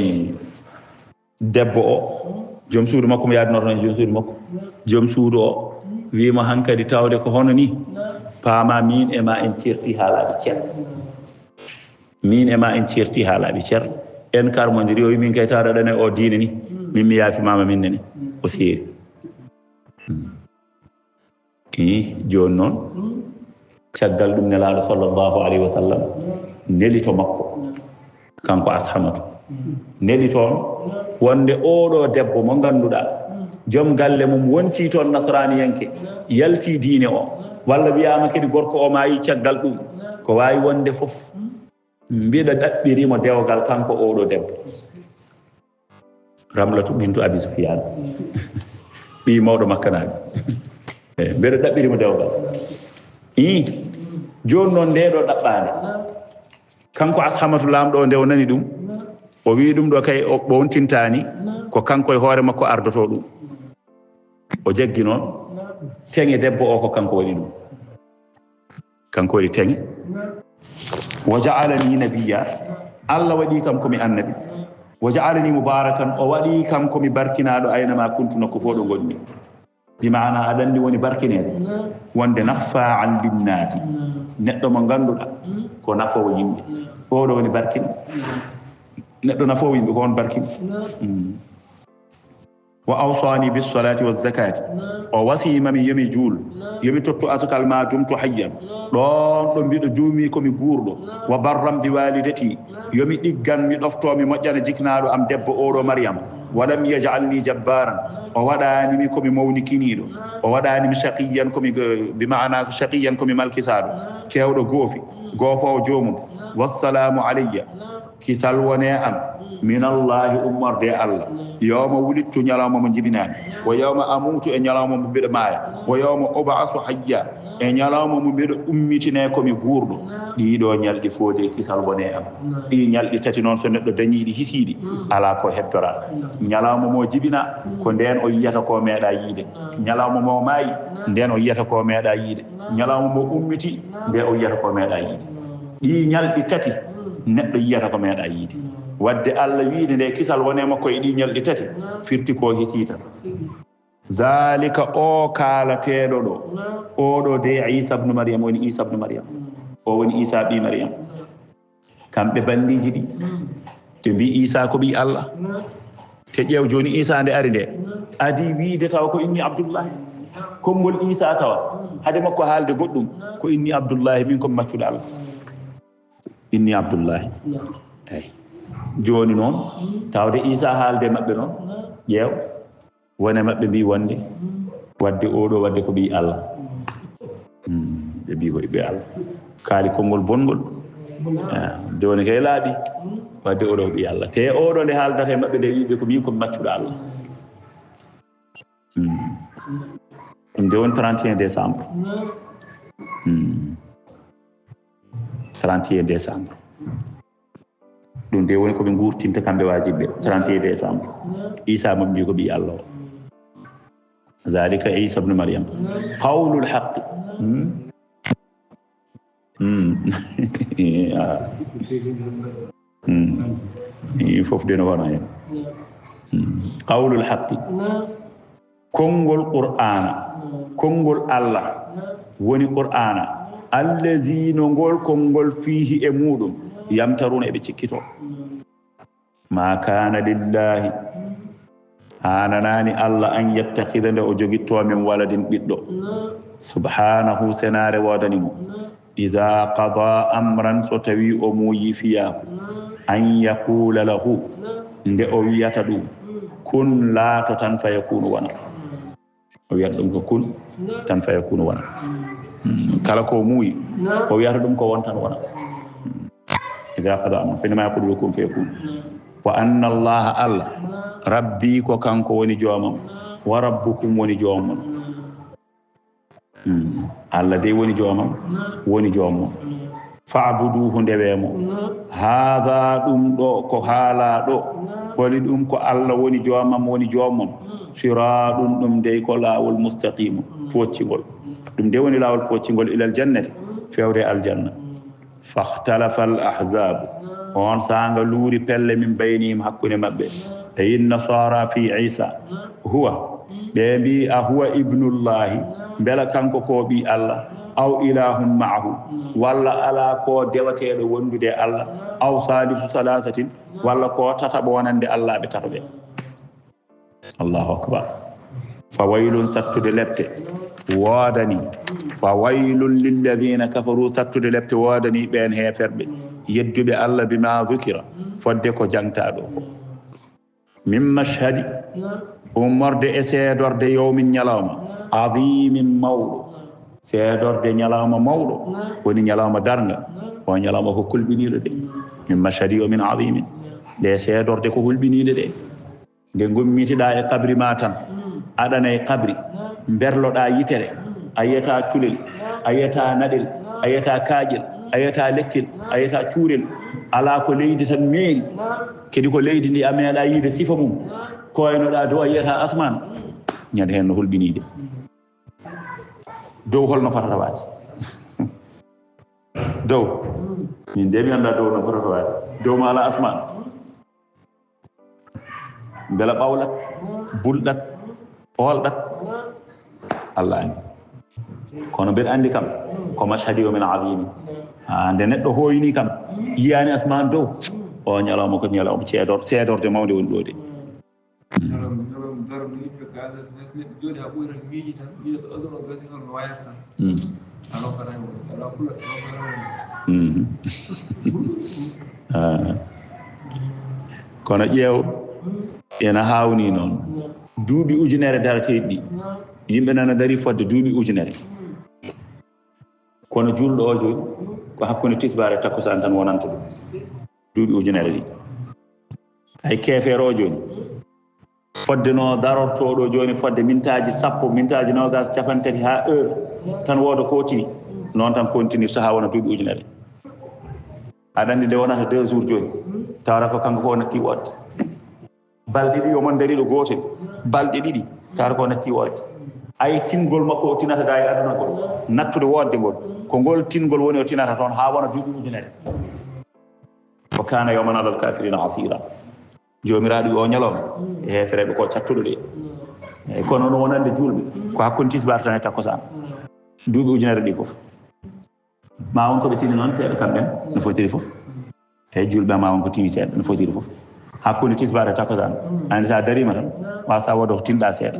debbo o joom suudu makko mo yaadinoto tan joom suudu makko joom suudu o wima hankkadi tawde ko hono ni paama min e ma en certi haalaɓe ceer min e ma en certi haalaɓe ceer en karmodiri o wi min kay tawɗa ɗane o diine ni min mi yaafimama minne ni o seeri joni noon caggal ɗum nelaɗo sallllahu alayhi wa sallam neli to makko kanko Ashamatu neli toon wonde oɗo debbo mo ganduɗa joom galle mum wonti toon nasraniyanke yalti diine o walla wiyama kadi gorko o ma yi caggal ɗum ko wawi wonde fof mbiɗa ɗaɓɓirimo dewgal kanko oɗo debbo Ramlatu bintu Abi Sufyan ɓi mawɗo makkanaɓe mbiɗa ɗaɓɓirimo dewgal joni noon ndeɗo ɗaɓɓade kanko Ashamatu lamɗo o nde o nani ɗum o wi ɗum ɗo kay o ɓontintani ko kanko e hoore makko ardoto ɗum o jaggi noon teŋe debbo o ko kanko waɗi ɗum kanko waɗi teŋe wa ja'alani nabiyya Allah waɗi kam komi annabi wa ja'alani mubarakan o waɗi kam komi barkinaɗo aynama kuntu nokku fo ɗo gonmi bi maana aɗa andi woni barkinede wonde naffa'an linnasi neɗɗo mo ganduɗa ko nafowo yimɓe oɗo woni barkino neɗɗo nafowo yimɓe ko on barkino wa awsani bis salati waz zakati o wasimami yomi juul yomi tottu asukal ma dumtu hayyan ɗon ɗo mbiɗo juumi komi guurɗo wa barram bi walidati yomi ɗiggan mi ɗofto mi moƴƴana jiknaɗo am debbo oɗo Maryam walam yaj'alni jabbaran o waɗanimi komi mawnikiniɗo o waɗanimi shaqiyan komi bi maana shaqiyan komi malkisaɗo kewɗo goofi goofowo jomum wassalamu alayya kisal wone am minallahi ummorde Allah yawma wulittu ñalawma mo jibinani wa yawma amutu e ñalawma mo mbiɗa maaya wa yawma ub'asu hayya e ñalawma mo mbiɗa ummitine komi guurɗo ɗiɗo ñalɗi foode kisal wone am ɗi ñalɗi tati noon so neɗɗo dañiɗi hisiɗi ala ko heddora ñalawma mo jibina ko nden o yiyata ko meeɗa yiide ñalawma mo maayi nden o yiyata ko meeɗa yiide ñalawma mo ummiti nde o yiyata ko meeɗa yiide ɗi ñalɗi tati neɗɗo yiyata ko meeɗa yiide wadde Allah wiide nde kisal wone makko e ɗi ñalɗi tati firti ko hisita zalika o kaalateɗo ɗo oɗo de Isa ibn Maryam woni Isa ibn Maryam o woni Isa ɓi Maryam kamɓe bandiji ɗi ɓe mbi Isa ko ɓi Allah te ƴeew joni Isa nde ari nde adi wiide taw ko inni Abdullahi konngol Isa tawa hade makko haalde goɗɗum ko inni Abdullahi min komi maccuɗo Allah inni Abdullahi eyi joni noon tawde Isa haalde maɓɓe noon ƴeew wone maɓɓe mbi wonde wadde oɗo wadde ko ɓi Allah ɓe mbi ko ɓe Allah kaali konngol bongol joni kay laaɓi wadde oɗo ɓi Allah te oɗo nde haaldata e maɓɓe nde wiɓe ko min komi maccuɗo Allah ɗum nde woni 31 décembre 31 décembre ɗum nde woni koɓe gurtinta kamɓe wajiɓe 31 décembre Isa mo mbi ko ɓi Allah o zalika Isa ibn Maryam qawlul haqqi fof de no wona hen qawlul haqqi konngol qur'ana konngol Allah woni qur'ana allazi no ngol konngol fihi e muɗum yamtaruna eɓe cikkito ma kana lillahi hananani Allah an yattakhida nde o jogitto min waladin ɓiɗɗo subhanahu senare wodanimo idha qada amran so tawi o muuyi fiyaku an yaqula lahu nde o wiyata ɗum kun laato tan fa yakunu wona o wiyata ɗum ko kun tan fa yakunu wona kala ko muuyi o wiyata ɗum ko won tan wona idha qada amran fa innama yaqulu kun fayakun wa anna allaha Allah rabbi ko kanko woni joomam wa rabbukum woni joomam Allah de woni joomam woni joomam fa'buduhu ndewemo hada ɗum ɗo ko haala ɗo woni ɗum ko Allah woni joomam woni joomam siraɗum ɗum de ko laawol mustaqima poccigol ɗum de woni laawol poccigol ilal jannati fewde aljanna fahtalafa al ahzab on sanga luuri pelle min baynihim hakkude maɓɓe e nasara fi Isa huwa ɓe mbi a huwa ibnullahi mbela kanko ko ɓi Allah aw ilahum ma'ahu walla ala ko dewateɗo wondude Allah aw salisu salasatin walla ko tataɓo wonande Allah ɓe tataɓe Allahu akbar fa waylun sattude lepte woodani fa waylun lilladina kafaru sattude lepte woodani ɓen heferɓe yedduɓe Allah bima dhukira fodde ko jangtaɗo ko min mashhadi ummorde e seedorde yawmin ñalawma adimin mawɗo seedorde ñalawma mawɗo woni ñalawma darnga o ñalawma ko kulɓiniɗo de min mashhadi o min adimin nde seedorde ko hulɓiniɗe ɗe nde gummitiɗa e kabri ma tan aɗana e kabri berloɗa yitere a yiyata culel a yiyata naɗel a yiyata kaaƴel a yiyata lekkel a yiyata cuurel ala ko leydi tan meeri kadi ko leydi ndi a meeɗa yiide sifa mum koynoɗa dow a yiyata asman ñande hen no hulɓiniɗe dow holno fotata waade dow min de mi anda dow no fotata waade dow ma ala asman beela ɓawlat bulɗat oolɗat allah andi kono mbeɗa andi kam ko mashhadi o min adimi nde neɗɗo hoyni kam yiyani asman dow o ñalawma ko ñalawma seedorde mawde woni ɗo de kono ƴeew ena hawni noon duuɓi ujunere darateɗi ɗi yimɓe nana dari fodde duuɓi ujunere kono julɗo o joni ko hakkude tisbare takkusan tan wonanta ɗum duuɓi ujunere ɗi hay keefeere o joni fodde no darortoɗo joni fodde mintaji sappo mintaji nogas capantati ha heure tan wooda kotini noon tan continue so ha wona duuɓi ujunere aɗa andi nde wonata 2 jours joni tawata ko kanko ko natti wodde balɗe ɗiɗi omon dariɗo gotel balɗe ɗiɗi tawata ko natti wodde ay tingol makko o tinata ga e aduna ngol nattude wodde ngol ko ngol tingol woni o tinata toon ha wona duuɓi ujunere wa kana yawman alal kafirina asira jomiraɗo o ñalawma e hefereɓe ko cattuɗo ɗe eyyi kono no wonande julɓe ko hakkude tisbar tan e takkosan duuɓi ujunere ɗi foof ma won koɓe tini noon seeɗa kamɓen no fotiri foof eyyi julɓe ma won ko tini seeɗa no fotiri foof hakkude tisbar e takkosan andi sa darima tan wasa wodde ko tinɗa seeɗa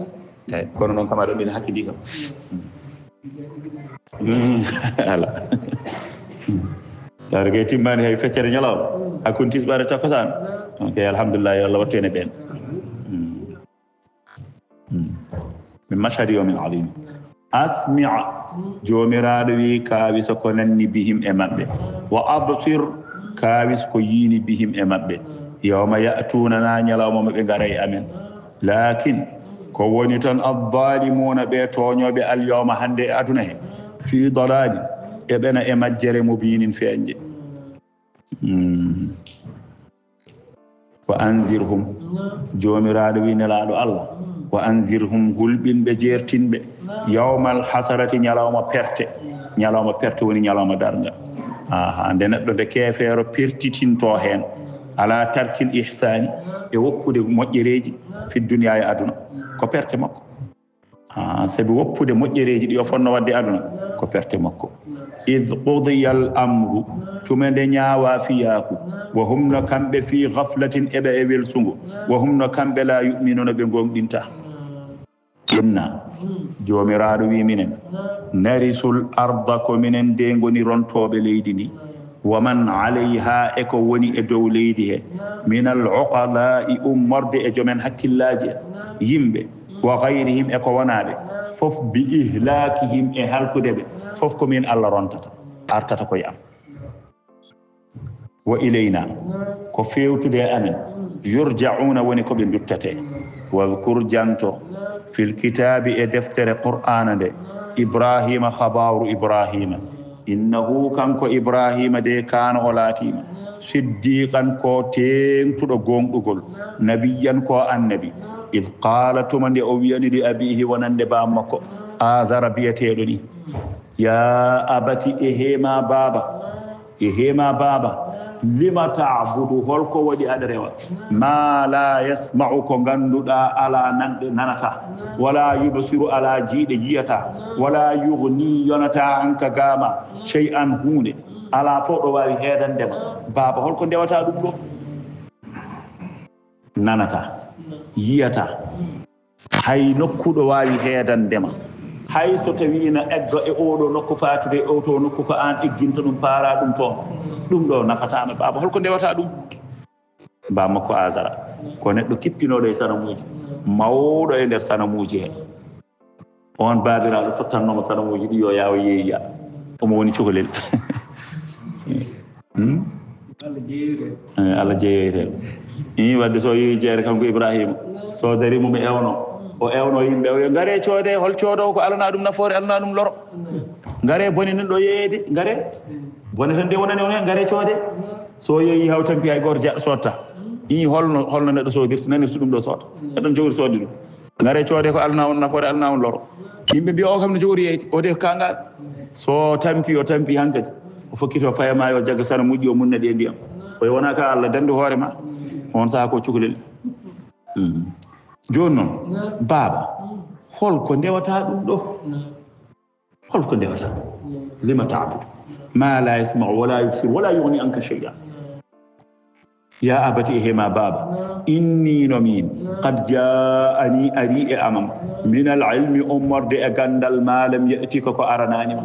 eyyi kono noon kam aɗa ɗum ene hakkidi kam ala tawde kay timmani hay feccere ñalawma hakkude tisbar e takkosan ok alhamdulillah yo Allah wattu en e ɓen min mashhadi yawmin adim asmia jomiraɗo wi kawis ko nanni bihim e maɓɓe wa absir kawis ko yiini bihim e maɓɓe yawma ya'tunana ñalawma maɓe ngara e amen lakin ko woni tan addalimuna ɓe toñoɓe alyawma hande e aduna he fi dalali e ɓena e majjere mubinin feeñje wa anzirhum jomiraɗo wi nelaɗo Allah wa anzirhum gulɓinɓe jertinɓe yawmal hasarati ñalawma perte woni ñalawma darga nde neɗɗo nde keefeero pertitinto hen ala tarkil ihsani e woppude moƴƴereji fi duniya e aduna ko perte makko sabi woppude moƴƴereji ɗi o fonno wadde aduna ko perte makko id qudiya al amru tuma nde ñaawa fiyaku wa hum no kamɓe fi gaflatin eɓe e welsugo wa hum no kamɓe la yuminuna ɓe gonɗinta inna jomiraɗo wi minen narisul arda ko minen de goni rontoɓe leydi ndi wa man alayha e ko woni e dow leydi he min al uqala'i ummorde e jomen hakkillaji yimɓe wa gayrihim e ko wonaɓe fof bi ihlakihim e halkudeɓe fof komin Allah rontata artata koye am wa ilayna ko fewtude e amen yurja'una woni koɓe duttate wadkur janto fil kitabi e deftere qur'ana nde ibrahima habaru ibrahima innahu kanko ibrahima de kana o laatima siddiqan ko tengtuɗo gonɗugol nabiyan ko annabi id qala tuma nde o wiyani li abihi wonande bam makko azara biyeteɗo ni ya abati e hema baba lima ta'budu holko waɗi aɗa rewa ma la yasma'u ko ganduɗa ala nanɗe nanata wala yubsiru ala jiiɗe jiyata wala yughni yonata anka gama shay'an hunde ala fo ɗo wawi heedandema baba holko ndewata ɗum ɗo nanata yiyata hay nokkuɗo wawi heedandema hay so tawino eggo e oɗo nokku fatude o to nokku ko an egginta ɗum paara ɗum toon ɗum ɗo nafatama baba holko ndewata ɗum ba makko azara ko neɗɗo kippinoɗo e sanamuji mawɗo e nder sanamuji he on babiraɗo tottannoma sanamuji ɗi yo yawo yeeya omo woni cukalel Allah jeeyoyte wadde so yeeyi jeere kanko Ibrahima so darimo mi ewno o ewno yimɓe o yo ngare coode hol coodowo ko alana ɗum nafoore alana ɗum loro ngare bone nan ɗo yeeyede ngare bone tan de wonani on hen ngare coode so yeeyi haw tampi hay goto jaɗɗo sotta holno neɗɗo sodirta nanirta ɗum ɗo soota eɗon jogori sodde ɗum ngare coode ko alana on nafoore alana on loro yimɓe mbiya o kam ne jogori yeyde o de ko kangaɗo so tampi o tampi hankadi o fokkito fayama yo jagga sana moƴƴi o munnaɗi e ndiyam oye wona ka Allah dande hoore ma on saaha ko cukalel joni noon baaba holko ndewata ɗum ɗo holko ndewata lima tabudu ma la yasmau wala yubsir wala yugni anka shay'a ya abati hema baba inni nomin qad jaani ari e amam min al ilmi ummorde e gandal ma lam yatika ko arananima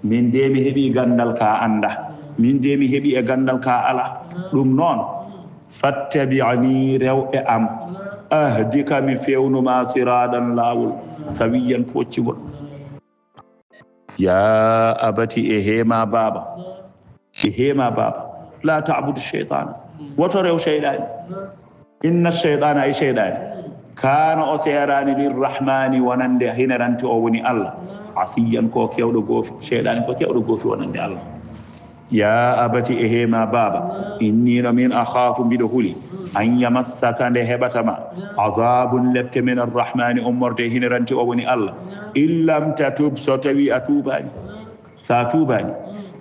min de mi heeɓi gandal ka anda min de mi heeɓi e gandal ka ala ɗum noon fattabi'ani rew e am ahdika mi fewnuma siradan lawol sawiyan poccigol ya abati e hema baba la ta'budu shaytana woto rew shayɗani inna shaytana ay shayɗani kana o serani lirrahmani wonande hineranti o woni Allah asiyan ko kewɗo goofi shayɗani ko kewɗo goofi wonande Allah ya abati e hema baba inni no min akhafu mbiɗo huuli an yamassaka nde heɓatama azabun lepte min arrahmani ummorde hineranti o woni Allah illam tatub so tawi a tubani sa tubani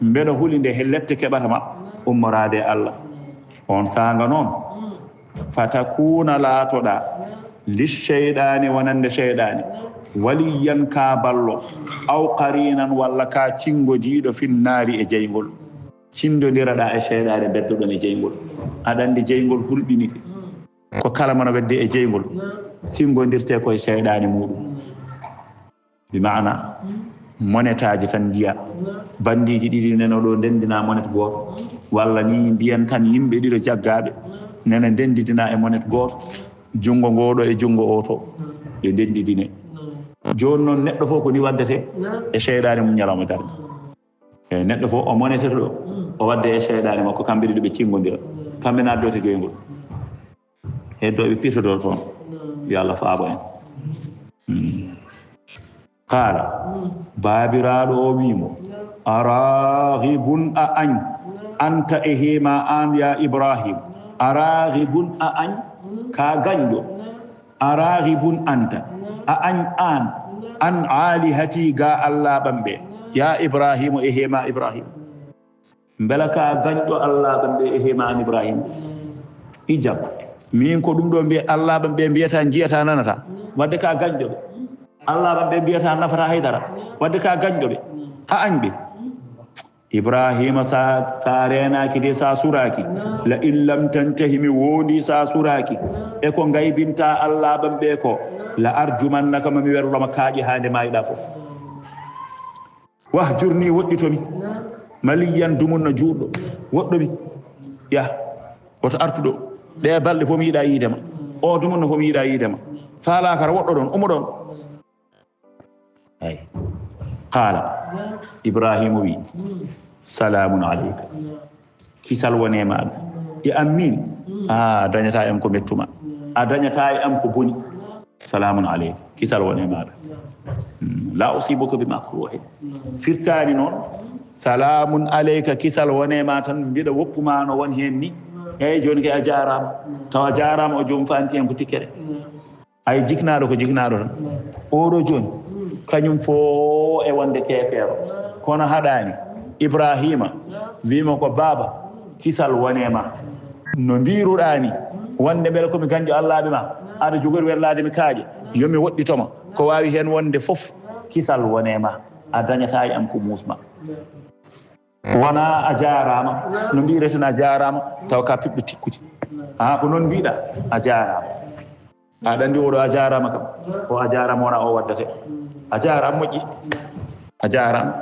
mbeɗo huuli nde he lepte keɓatama ummorade Allah on sanga noon fatakuna laatoɗa lisheyɗani wonande sheyɗani waliyan ka ballo aw qarinan walla ka cingodiɗo finnaari e jeygol cindodiraɗa e sheyɗade beddoɗon e jeygol aɗa andi jeygol hulɓini ko kala mona wedde e jeygol singodirte koye sheyɗani muɗum bi mana monetaji tan jiya bandiji ɗiɗi neno ɗo ndendina monet goto walla ni mbiyan tan yimɓe ɗiɗo jaggaɓe nene ndendidina e monet goto jungo ngoɗo e jungo oto ɓe ndendidine joni noon neɗɗo fof ko ni waddete e sheyɗani mum ñalawma darde eyi neɗɗo fof o monetete ɗo o wadde e sheyɗani makko kamɓe ɗiɗo ɓe cingodira kamɓe naddote joygol heddoɓe pirtoto toon yo Allah faabo en qala babiraɗo o wimo araghibun a añ anta e hema an ya Ibrahim araghibun a añ ka gañɗo araghibun anta a añ an alihati ga Allah ɓamɓe ya Ibrahimu e hema Ibrahim beela ka gañɗo Allah ɓamɓe e hema an Ibrahim ijab min ko ɗum ɗo mbiya Allah ɓamɓe mbiyata jiyata nanata wadde ka gañɗoɓe Allah ɓamɓe mbiyata nafata haydara wadde ka gañɗoɓe a añɓe Ibrahima sa renaki de sa suraki la in lam tantahi mi woodi sa suraki e ko gaybinta Allah ɓamɓe ko la arjumannaka mami werloma kaaƴe hande mayiɗa fof wahjurni woɗɗitomi maliyan dumunno juuɗɗo woɗɗomi ya woto artuɗo ɗe balɗe fof mi yiiɗa yiidema o dumunno fof mi yiiɗa yiidema faalakara woɗɗo ɗon umo ɗon ay qala Ibrahima wi salamun aleyka kisal wone maɗa e ammin a dañata en ko mettuma a dañata e am ko boni salamun aleyka kisal wone maɗa la usibuka bi makruhin firtani noon salamun aleyka kisal wone ma tan mbiɗa woppuma no won hen ni eyyi joni kay a jarama tawa jarama o jomum fanti hen ko tikkere ay jiknaɗo ko jiknaɗo tan oɗo joni kañum fo e wonde kefeero kono haɗani Ibrahima wima ko baba kisal wonema no mbiruɗani wonde beele komi ganjo Allahɓe ma aɗa jogori werlade mi kaaƴe yomi woɗɗitoma ko wawi hen wonde foof kisal wonema a dañata e am ko musma wona a jarama no mbireten a jarama taw ka piɓɗo tikkude ko noon mbiɗa a jarama aɗa andi oɗo a jarama kam o a jarama wona o waddate a jarama moƴƴi a jarama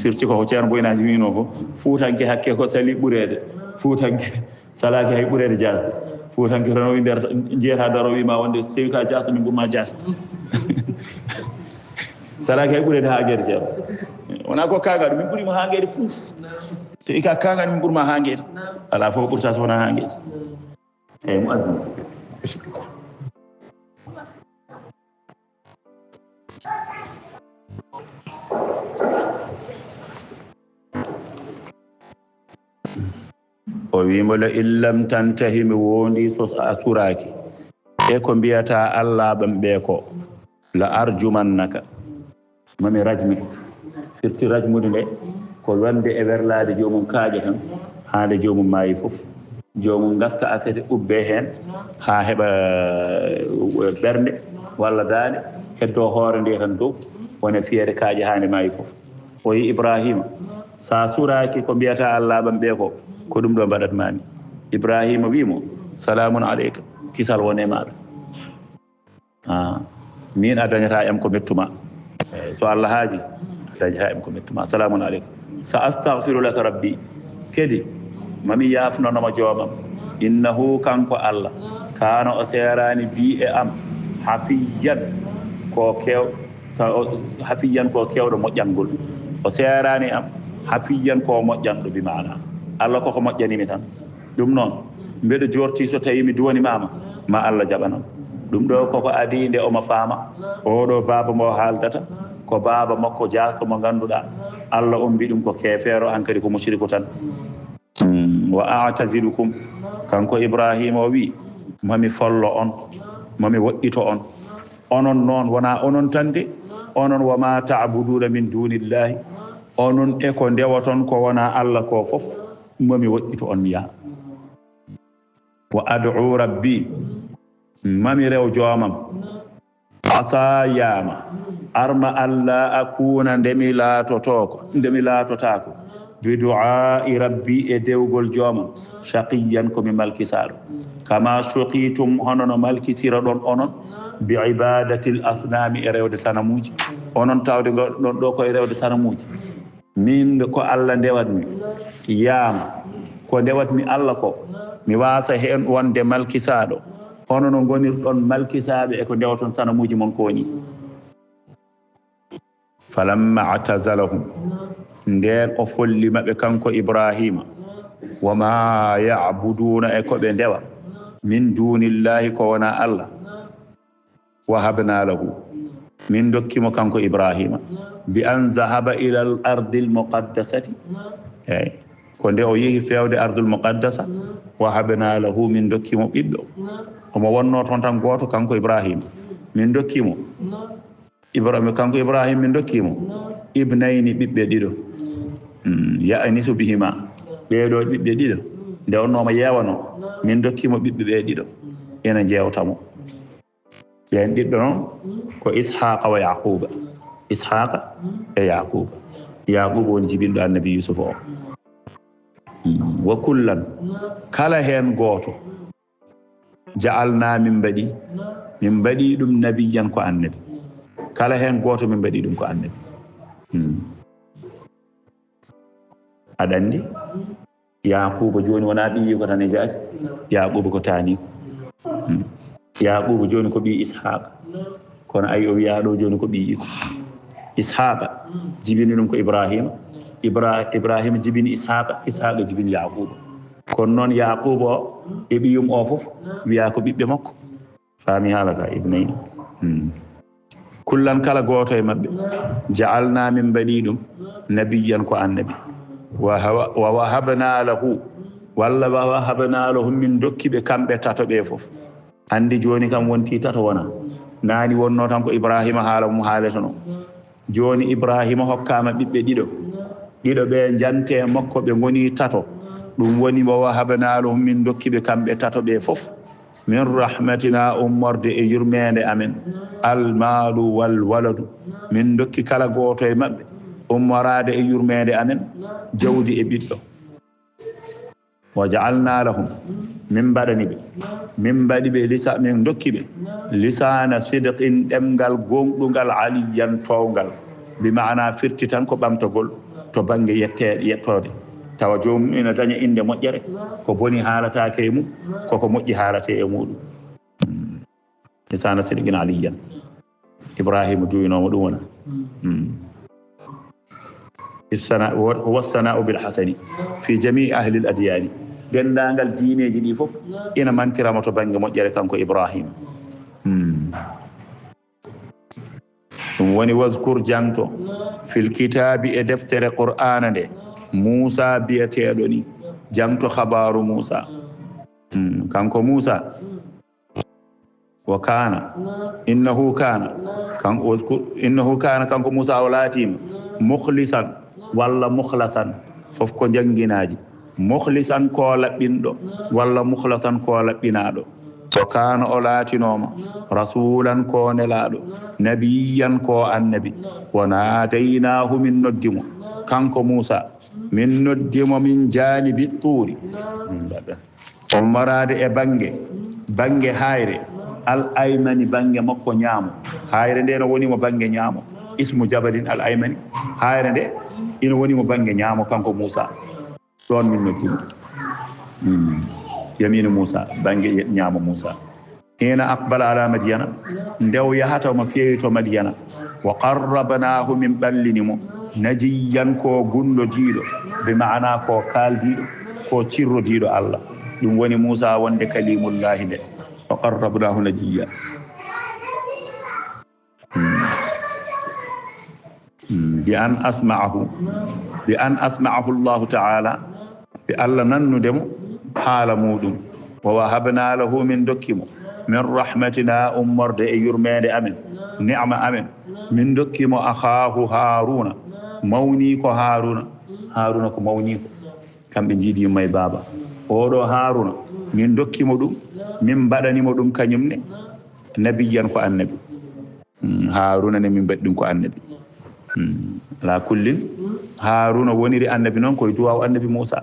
surtout koko ceerno boynaji wino ko fuutanke hakke ko sali ɓurede fuutanke salaki hay ɓurede jasde fuutankere no nder jeeta daro wima wonde so tawi ka jasɗo min ɓurma jasde salaki hay ɓurede ha gueɗe ceerno wona ko kagaɗo min ɓuurima ha gueɗe fof so wi ka kagaɗo min ɓurma ha gueɗe ala fof ɓurta so wona ha gueɗe eyyi mo asimi bisimillah o wimo la illam tantahi mi wondi so a suraki e ko mbiyata Allah ɓe ko la arjumannaka mami rajmi firti rajmude nde ko wonde e werlade jomum kaaƴe tan haade jomum maayi fof jomum gasta asete ubbe hen ha heɓa ɓernde walla daande heddo hoore nde tan dow wona fiyede kaaƴe hande maayi fof o yi Ibrahima sa suraki ko mbiyata Allah ɓe ko ɗum ɗo mbaɗatmami Ibrahima wimo salamun aleyka kisal wone maɗa min a dañata em ko mettuma so Allah haaji a dañata em ko mettuma salamun aleykum sa astahfiru laka rabbi kedi mami yafnonoma joomam innahu kanko Allah kana o serani bi e am hafiyan ko kewɗo moƴƴangol o serani am hafiyan ko moƴƴanɗo bi mana Allah koko moƴƴanimi tan ɗum noon mbeɗo jorti so tawi mi duwanimama ma Allah jaɓanam ɗum ɗo koko adi nde omo faama oɗo baba mo haaldata ko baba makko jasɗo mo ganduɗa Allah on mbi ɗum ko kefeero hankadi ko mushriku tan wa a'tazilukum kanko Ibrahima o wi mami follo on mami woɗɗito on onon noon wona onon tan de onon wama ta'buduna min dunillahi onon e ko ndewaton ko wona Allah ko fof mami woɗɗito on mi yaha wa ad'u rabbi mami rew joomam asa yama arma alla akuna ndemi laatotako bi du'a'i rabbi e dewgol joomam shaqiyan komi malkisaɗo kama shuqitum honono malkisira ɗon onon bi ibadati l asnami e rewde sanamuji onon tawde ɗon ɗo koye rewde sanamuji min ko Allah ndewatmi yaama ko ndewatmi Allah ko mi wasa hen wonde malkisaɗo hono no gonirɗon malkisaɓe e ko ndewaton sanamuji mon ko woni falamma atazalahum nden o folli maɓe kanko Ibrahima wama ya'buduna e koɓe ndewa min dunillahi ko wona Allah wahabna lahu min dokkimo kanko Ibrahima bi an zahaba ila al ardi al muqaddasati eyyi ko nde o yehi fewde ardul muqaddasa wahabna lahu min dokkimo ɓiɗɗo omo wonno toon tan goto kanko Ibrahima min dokkimo kanko Ibrahima min dokkimo ibnayni ɓiɓɓe ɗiɗo ya'nisu bihima ɓeɗo ɓiɓɓe ɗiɗo nde onnomo yewano min dokkimo ɓiɓɓe ɓe ɗiɗo ena jewtamo ɓen ɗiɗɗo noon ko ishaqa wa yaquba ishaqa e yaquba woni jibinɗo annabi Yusuf o wa kullan kala hen goto ja'alna min mbaɗi ɗum nabiyan ko annabi kala hen goto min mbaɗi ɗum ko annabi aɗa andi yaquba joni wona ɓiyi ko tan e jaati yaquba ko taaniko yaquba joni ko ɓi ishaqa kono ayi o wiya ɗo joni ko ɓi iko ishaqa jibini ɗum ko ibrahima jibini ishaqa jibini yaquba kono noon yaquba o e ɓiyum o fof wiya ko ɓiɓɓe makko faami haala ka ibnayni kullan kala goto e mabɓe ja'alna min mbaɗi ɗum nabiyan ko annabi wa wahabna lahu walla wa wahabna lahum min dokkiɓe kamɓe tato ɓe fof andi joni kam wonti tato wona nani wonno tan ko Ibrahima haala mum haalata no joni Ibrahima hokkama ɓiɓɓe ɗiɗo ɓe jante makko ɓe goni tato ɗum woni wa wahabna lahum min dokkiɓe kamɓe tato ɓe fof min rahmatina ummorde e yurmede amen almalu wal waladu min dokki kala goto e mabɓe ummorade e yurmede amen jawdi e ɓiɗɗo wa ja'alna lahum min mbaɗi ɓe min dokki ɓe lisana sidqin ɗemgal gonɗugal aliyan towgal bi maana firti tan ko ɓamtogol to banggue yettode tawa joomum ina daña inde moƴƴere ko boni haalatake e mum koko moƴƴi haalate e muɗum lisana sidqin aliyan ibrahima duwinoma ɗum wona huwa sana'u bil hasani fi jami'i ahli al adyani dendagal diineji ɗi fof ina mantirama to banggue moƴƴere kanko ibrahima ɗum woni waskur jangto fil kitabi e deftere qur'ana nde Musa biyeteɗo ni jangto habaru Musa kanko Musa wa kana innahu kana kanko Musa o laatima mukhlisan walla mukhlasan fof ko janginaji mukhlisan ko laɓɓinɗo walla mukhlasan ko laɓɓinaɗo o kana o laatinoma rasulan ko nelaɗo nabiyan ko annabi wa nadaynahu min noddimo kanko Musa min noddimo min janibi tuuri on marade e bange hayre al aymani bange makko ñaamo hayre nde no wonimo bange ñaamo ismu jabalin al aymani hayre nde ina wonimo bange ñaamo kanko Musa ɗon min noddimo yaminu Musa bange ñaamo Musa hina aqbala ala madiyana ndew yahata mo feewi to madiyana wa qarrabnahu min ɓallinimo najiyan ko gullodiɗo be maana ko kaldiɗo ko cirrodiɗo Allah ɗum woni Musa wonde kalimullahi nde wa qarrabnahu najiya bi an asma'ahu Allah ta'ala bi Allah nannudemo haala muɗum wa wahabna lahu min dokkimo min rahmatina ummorde e yurmede amen ni'ma amen min dokkimo akhahu haruna mawni ko haruna ko mawni ko kamɓe jiidi yumma e baba oɗo haruna min dokkimo ɗum min mbaɗanimo ɗum kañumne nabiyan ko annabi haruna ne min mbaɗi ɗum ko annabi ala kullin haruna woniri annabi noon koye duwaw annabi Musa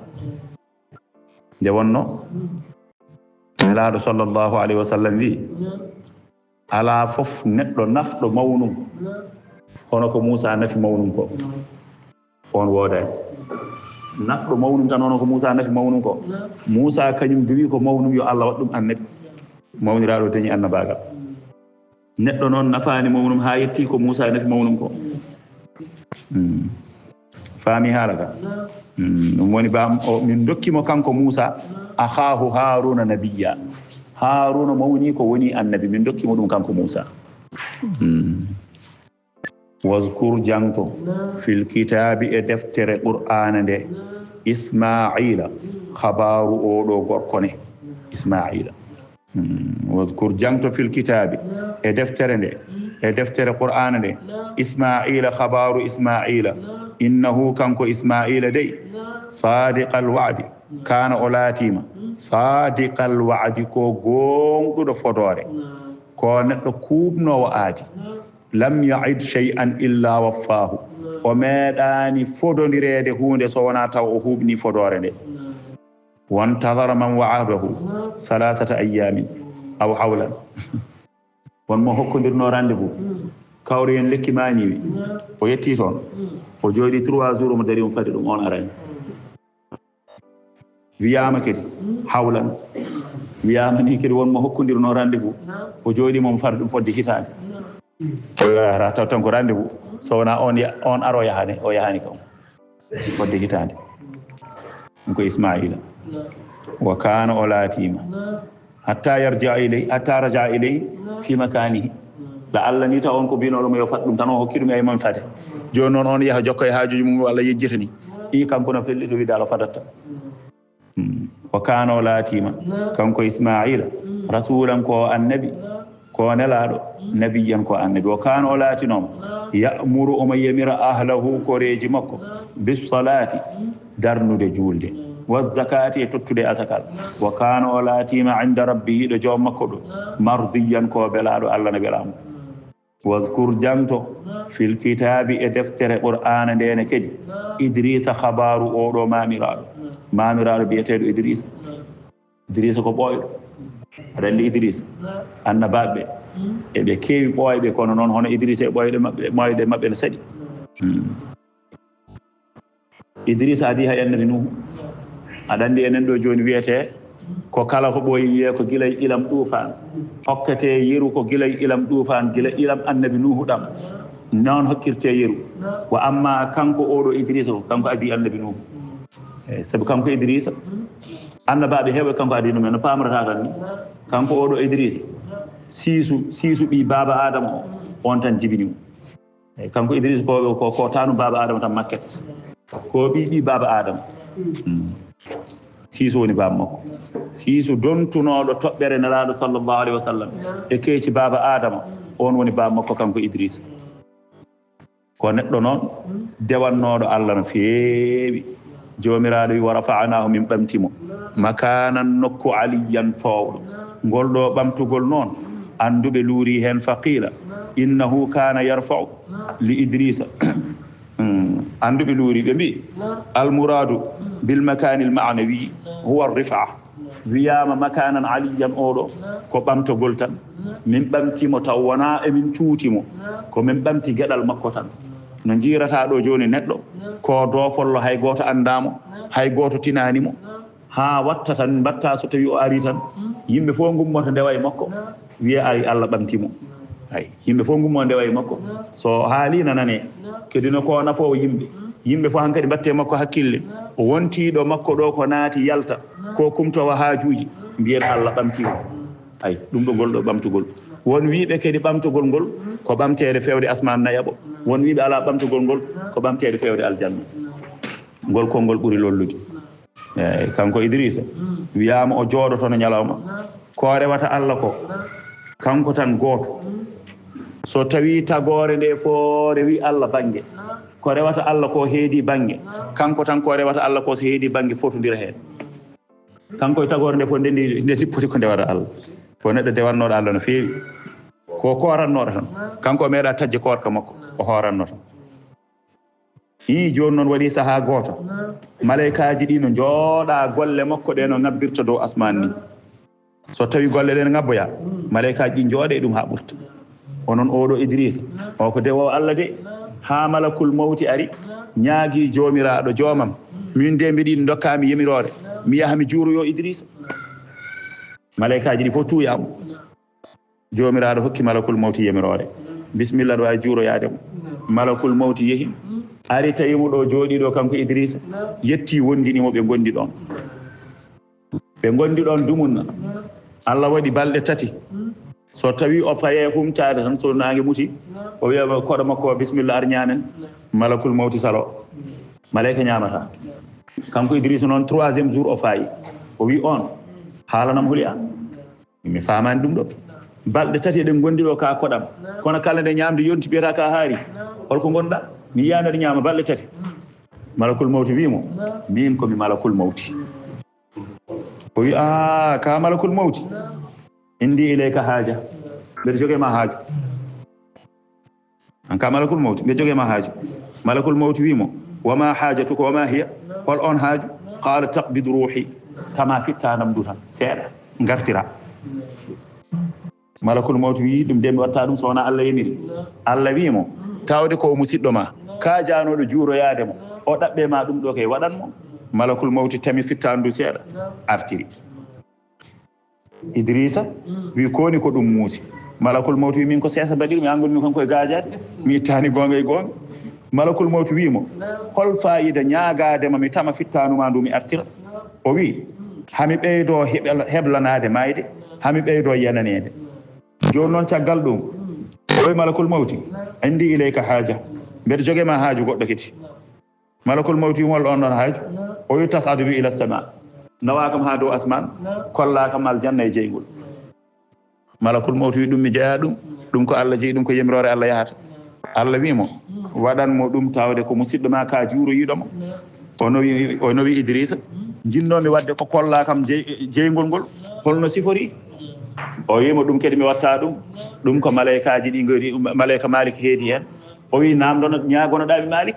nde wonno nelaɗo sallllahu alayhi wa sallam wi ala fof neɗɗo nafɗo mawnum hono ko Musa nafi mawnum ko on woodani nafɗo mawnum tan hono ko Musa nafi mawnum ko Musa kañum duwi ko mawnum yo Allah waɗ ɗum annabi mawniraɗo dañi annabagal neɗɗo noon nafani mawnum ha yetti ko Musa nafi mawnum ko faami haala ka ɗum woni bam o min dokkimo kanko Musa akhahu haruna nabiya haruna mawni ko woni annabi min dokkimo ɗum kanko Musa waskur jangto fil kitabi e deftere qur'ana nde ismaila habaru oɗo gorko ne ismaila waskur jangto fil kitabi e deftere nde e deftere qur'ana nde ismaila habaru ismaila innahu kanko ismaila dey sadiqal wa'di kana o laatima sadiqal wa'di ko gonɗuɗo fodore ko neɗɗo kuubnowo aadi lam ya'id shay'an illa waffahu o meeɗani fodondirede hunde so wona taw o huɓni fodore nde wantadara man wa'adahu salasata ayyamin aw hawlan wonmo hokkodirno rendez-vous kawri en lekki maniwi o yetti toon o jooɗi 3 jours mo dari mo fadi ɗum on arani wiyama kadi hawlan wiyama ni kadi wonmo hokkodirno rendez-vous o jooɗi momo fadi ɗum fodde hitande o taw tan ko rendez-vous so wona on aro yahane o yahani kam fodde hitande ɗum ko ismaila wa kana o laatima hatta raja iley fi makanihi la Allah ni taw on ko binoɗo mo yo fat ɗum tan o hokki ɗum e mam fade joni noon on yaha jokka e haajuji mum walla yejjita ni i kanko no felli to wiidalo fadatta wa kana o laatima kanko ismaila rasulan ko annabi ko nelaɗo nabiyan ko annabi wa kana o laatinoma ya'muru omo yamira ahlahu koreji makko bis salati darnude julde wa zakati e tottude asakal wa kana o laatima inda rabbihi ɗo joom makko ɗo mardiyan ko belaɗo Allah ne belamo waskur jangto fil kitabi e deftere qur'ana ndene kadi idrisa habaru oɗo mamiraɗo biyeteɗo idrisa ko ɓoyɗo aɗa andi idrisa annabaɓe eɓe keewi ɓooyɓe kono noon hono idrisa e ɓoyɗe maɓɓe ne saɗi idrisa adi hay annabi nuhu aɗa anndi enen ɗo jooni wiyete ko kala ko ɓooyi wiye ko gila e ilam ɗuufaan hokkete yeru ko gila e ilam ɗuufaan gila ilam annabi nuhu ɗam noon hokkirte yeru wa amma kanko oɗo idrissa ko kanko adi annabi nuhu eyi sabu kanko idrissa annabaaɓe heeɓe kanko adi ɗumen no pamrata tan ni kanko oɗo idrissa siisu ɓi baaba adama o on tan jibini mum eyi kanko idrissa ko tanu baaba adama tan makkete ko ɓi baaba adama siisu woni baaba makko siisu dontunoɗo toɓɓere nelaɗo sallllahu alayhi wa sallam e keeci baaba adama on woni baaba makko kanko idrissa ko neɗɗo noon dewannoɗo allah no feewi jomiraɗo wi wa rafa'nahu min ɓamtimo makanan nokku aliyan towɗo ngol ɗo ɓamtugol noon anduɓe luuri hen faqila innahu kana yarfa'u li idrissa anduɓe luuri ɓe mbi almouradu bil makanil manawi huwa rifa wiyama makanan aliyan oɗo ko ɓamtogol tan min ɓamtimo taw wona emin cuutimo ko min ɓamti gueɗal makko tan no jirata ɗo joni neɗɗo ko dofollo hay goto andamo hay goto tinanimo ha watta tan mbatta so tawi o ari tan yimɓe fof gummoto ndewa e makko wiya ari Allah ɓamtimo ay yimɓe fof gummo ndewa e makko so haalino nane kedino ko nafowo yimɓe fof hankkadi mbatte makko hakkille o wontiɗo makko ɗo ko naati yalta ko kumtowa haajuji mbiyen Allah ɓamtimo ay ɗum ɗo ngol ɗo ɓamtugol won wiɓe kadi ɓamtugol ngol ko ɓamtede fewde asman nayaɓo won wiɓe ala ɓamtugol ngol ko ɓamtede fewde aljanna ngol konngol ɓuuri lollude eyyi kanko idrissa wiyama o jooɗoto no ñalawma ko rewata Allah ko kanko tan gooto so tawi tagore nde fo rewi Allah banggue ko rewata Allah ko heedi banggue kanko tan ko rewata Allah ko so heedi banggue fotodira hen kanko e tagore nde fo nde sippoti ko ndewata Allah ko neɗɗo dewannoɗo Allah no feewi ko korannoɗo tan kanko meeɗa tajje korka makko o horanno tan joni noon waɗi saaha goto malaikaji ɗi no jooɗa golle makko ɗe no ngabbirta dow asman ni so tawi golle ɗe no ngabboya malaikaji ɗi jooɗe ɗum ha ɓurta onon oɗo idrissa o ko dewowo Allah de ha malakul mawti ari ñaagui jomiraɗo joomam min de mbiɗi dokkami yamirore mi yaha mi juuroyo idrissa malaikaji ɗi fof tuuyamo jomiraɗo hokki malakul mawti yamirore bisimilla ɗo wawi juuroyademo malakul mawti yeehi ari tawimo ɗo jooɗiɗo kanko idrissa yetti wondinimo ɓe gondi ɗon dumunna Allah waɗi balɗe tati so tawi o paye humtade tan so nangue muti o wiya koɗo makko bisimilla ar ñamen malakul mawti salo malayka ñamata kanko idrissa noon 3e jour o fayi o wi on haalanam huuli an mi famani ɗum ɗo balɗe tati eɗen gondi ɗo ka koɗam kono kala nde ñamde yonti ɓiyata ka haari holko gonɗa mi yiyanoɗe ñama balɗe tati malakul mawti wimo min komi malakul mawti o wi ka malakul mawti indi ilayka haaja mbeɗa jogema haaju an ka malakul mawti mbeɗa jogema haaju malakul mawti wimo wama haajatuka wama hiya hol on haaju qala taqbid ruuhi tama fittanam du tan seeɗa gartira malakul mawti wi ɗum de mi watta ɗum so wona Allah yamiri Allah wimo tawde ko musidɗo ma ka janoɗo juuroyademo o ɗaɓɓe ma ɗum ɗo kay waɗanmo malakul mawti tami fittandu seeɗa artiri idrissa wi koni ko ɗum muusi malakul mawti wi min ko seesa mbaɗirmi angonmi kanko e gajade mi ittani gonga e gonga malakul mawti wimo hol fayida ñagadema mi tama fittanuma ndu mi artira o wi hami ɓeydo heblanade mayde hami ɓeydo yananede joni noon caggal ɗum oy malakul mawti andi ilayka haaja mbeɗa jogema haaju goɗɗo kadi malakul mawti wimo hol on ɗon haaju o wi tasadu bi ila sama nawakam ha dow asman kollakam aljanna e jeygol malakul mawti wi ɗum mi jeeya ɗum ko Allah jeeyi ɗum ko yamirore Allah yahata Allah wimo waɗanmo ɗum tawde ko musidɗo ma ka juuroyiɗomo o nowi idrissa jinnomi wadde ko kollakam jeygol ngol holno sifori o wimo ɗum kadi mi watta ɗum ko malaikaji ɗi gori malaika malik heedi hen o wi namdono ñagonoɗaɓe malik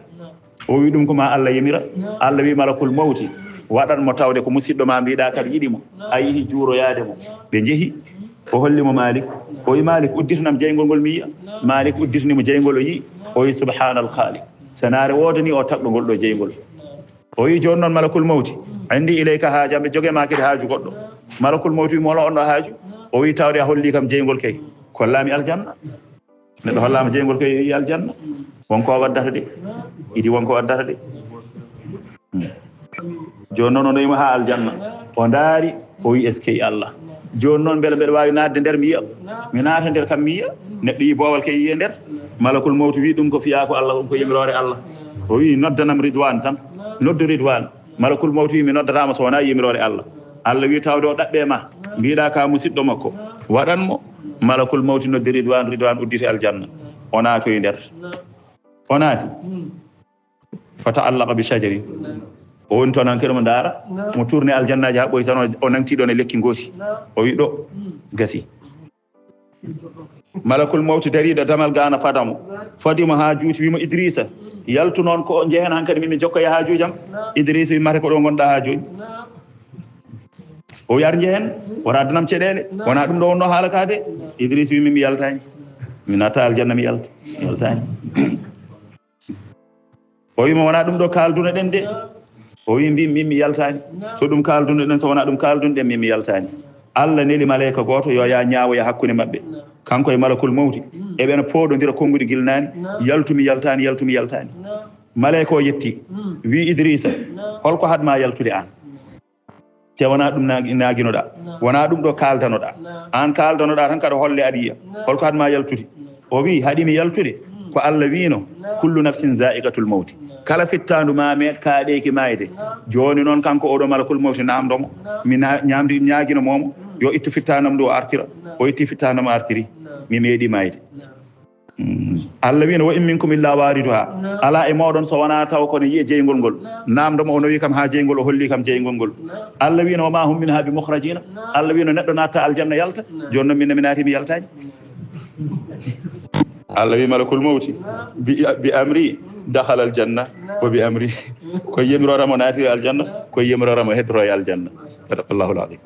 o wi ɗum ko ma Allah yamira Allah wi malakul mawti waɗanmo tawde ko musidɗo ma mbiɗa kadi yiɗimo a yiɗi juuroyademo ɓe jeehi o hollimo malik o wi malik udditanam jeygol ngol mi yiya malik udditanimo jeygol o yi o wi subhanal khaliq senare wodani o taɓɗo ngol ɗo jeygol o wi joni noon malakul mawti andi ilayka haaja ɓe jogue ma kadi haaju goɗɗo malakul mawti wi mola on ɗo haaju o wi tawde a holli kam jeygol kay kollami aljanna neɗɗo hollama jeygol kay yi aljanna wonko waddata de idi wonko waddata de joni noon o noyima ha aljanna o daari o wi eskey Allah joni noon beele mbeɗa wawi nadde nder mi yiya mi naata nder kam mi yiya neɗɗo yi boowal kay yiye nder malakul mawti wi ɗum ko fiya ko Allah ɗum ko yimirore Allah o wi noddanam ridwan tan noddu ridwan malakul mawti wi mi noddatama so wona yimirore Allah Allah wi tawde o ɗaɓɓe ma mbiɗa ka musidɗo makko waɗanmo malakul mawti noddi ridwan udditi aljanna o naatoyi nder o naati fata allaqa bi shajari o woni toon hankkadi mo ndaara mo tourné aljannaji ha ɓoyi tan o nangtiɗon e lekki goosi o wi ɗo gasi malakul mawti dariɗo damal gana fadimo ha juuti wimo Idrissa yaltu noon ko jehen hankkadi min mi jokkoya haajujam Idrissa wi mate ko ɗo gonɗa ha joni o wi ar jehen wona addanam ceɗele wona ɗum ɗo wonno haala de Idrissa wi min mi yaltani mi natta aljanna mi yaltani o wima wona ɗum ɗo kalduno ɗen de o wi mbimi min mi yaltani so ɗum kalduno ɗen so wona ɗum kalduno ɗen min mi yaltani Allah neli malayika goto yo ya ñaawoya hakkude mabɓe kanko e malakul mawti eɓena pooɗodira konguɗi gilnani yaltumi yaltani malayika o yetti wi Idrissa holko hadma yaltude an te wona ɗum naguinoɗa wona ɗum ɗo kaldanoɗa an kaldanoɗa tan kada holle aɗa yiya holko hadma yaltude o wi haɗimi yaltude ko Allah wino kullu nafsin za'iqatul mawti kala fittandu ma meɗ kaaɗeki mayde joni noon kanko oɗo malakul mawti namdomo mi ñamdi ñaguino momo yo ittu fittanam ndu o artira o itti fittanam o artiri mi meeɗi mayde Allah wino wa in minkum illa wariduha ala e mawɗon so wona taw kono yiye jeygol ngol namdomo o nawi kam ha jeygol o holli kam jeygol ngol Allah wino wa ma hum minha bi mukhrajina Allah wino neɗɗo natta aljanna yalta joni noon minne mi naati mi yaltani Allah wi malakul mawti bi amri dakhala aljanna wa bi amri ko yemiroramo naati aljanna ko yemiroramo heddoro aljanna sadaqallahu alazim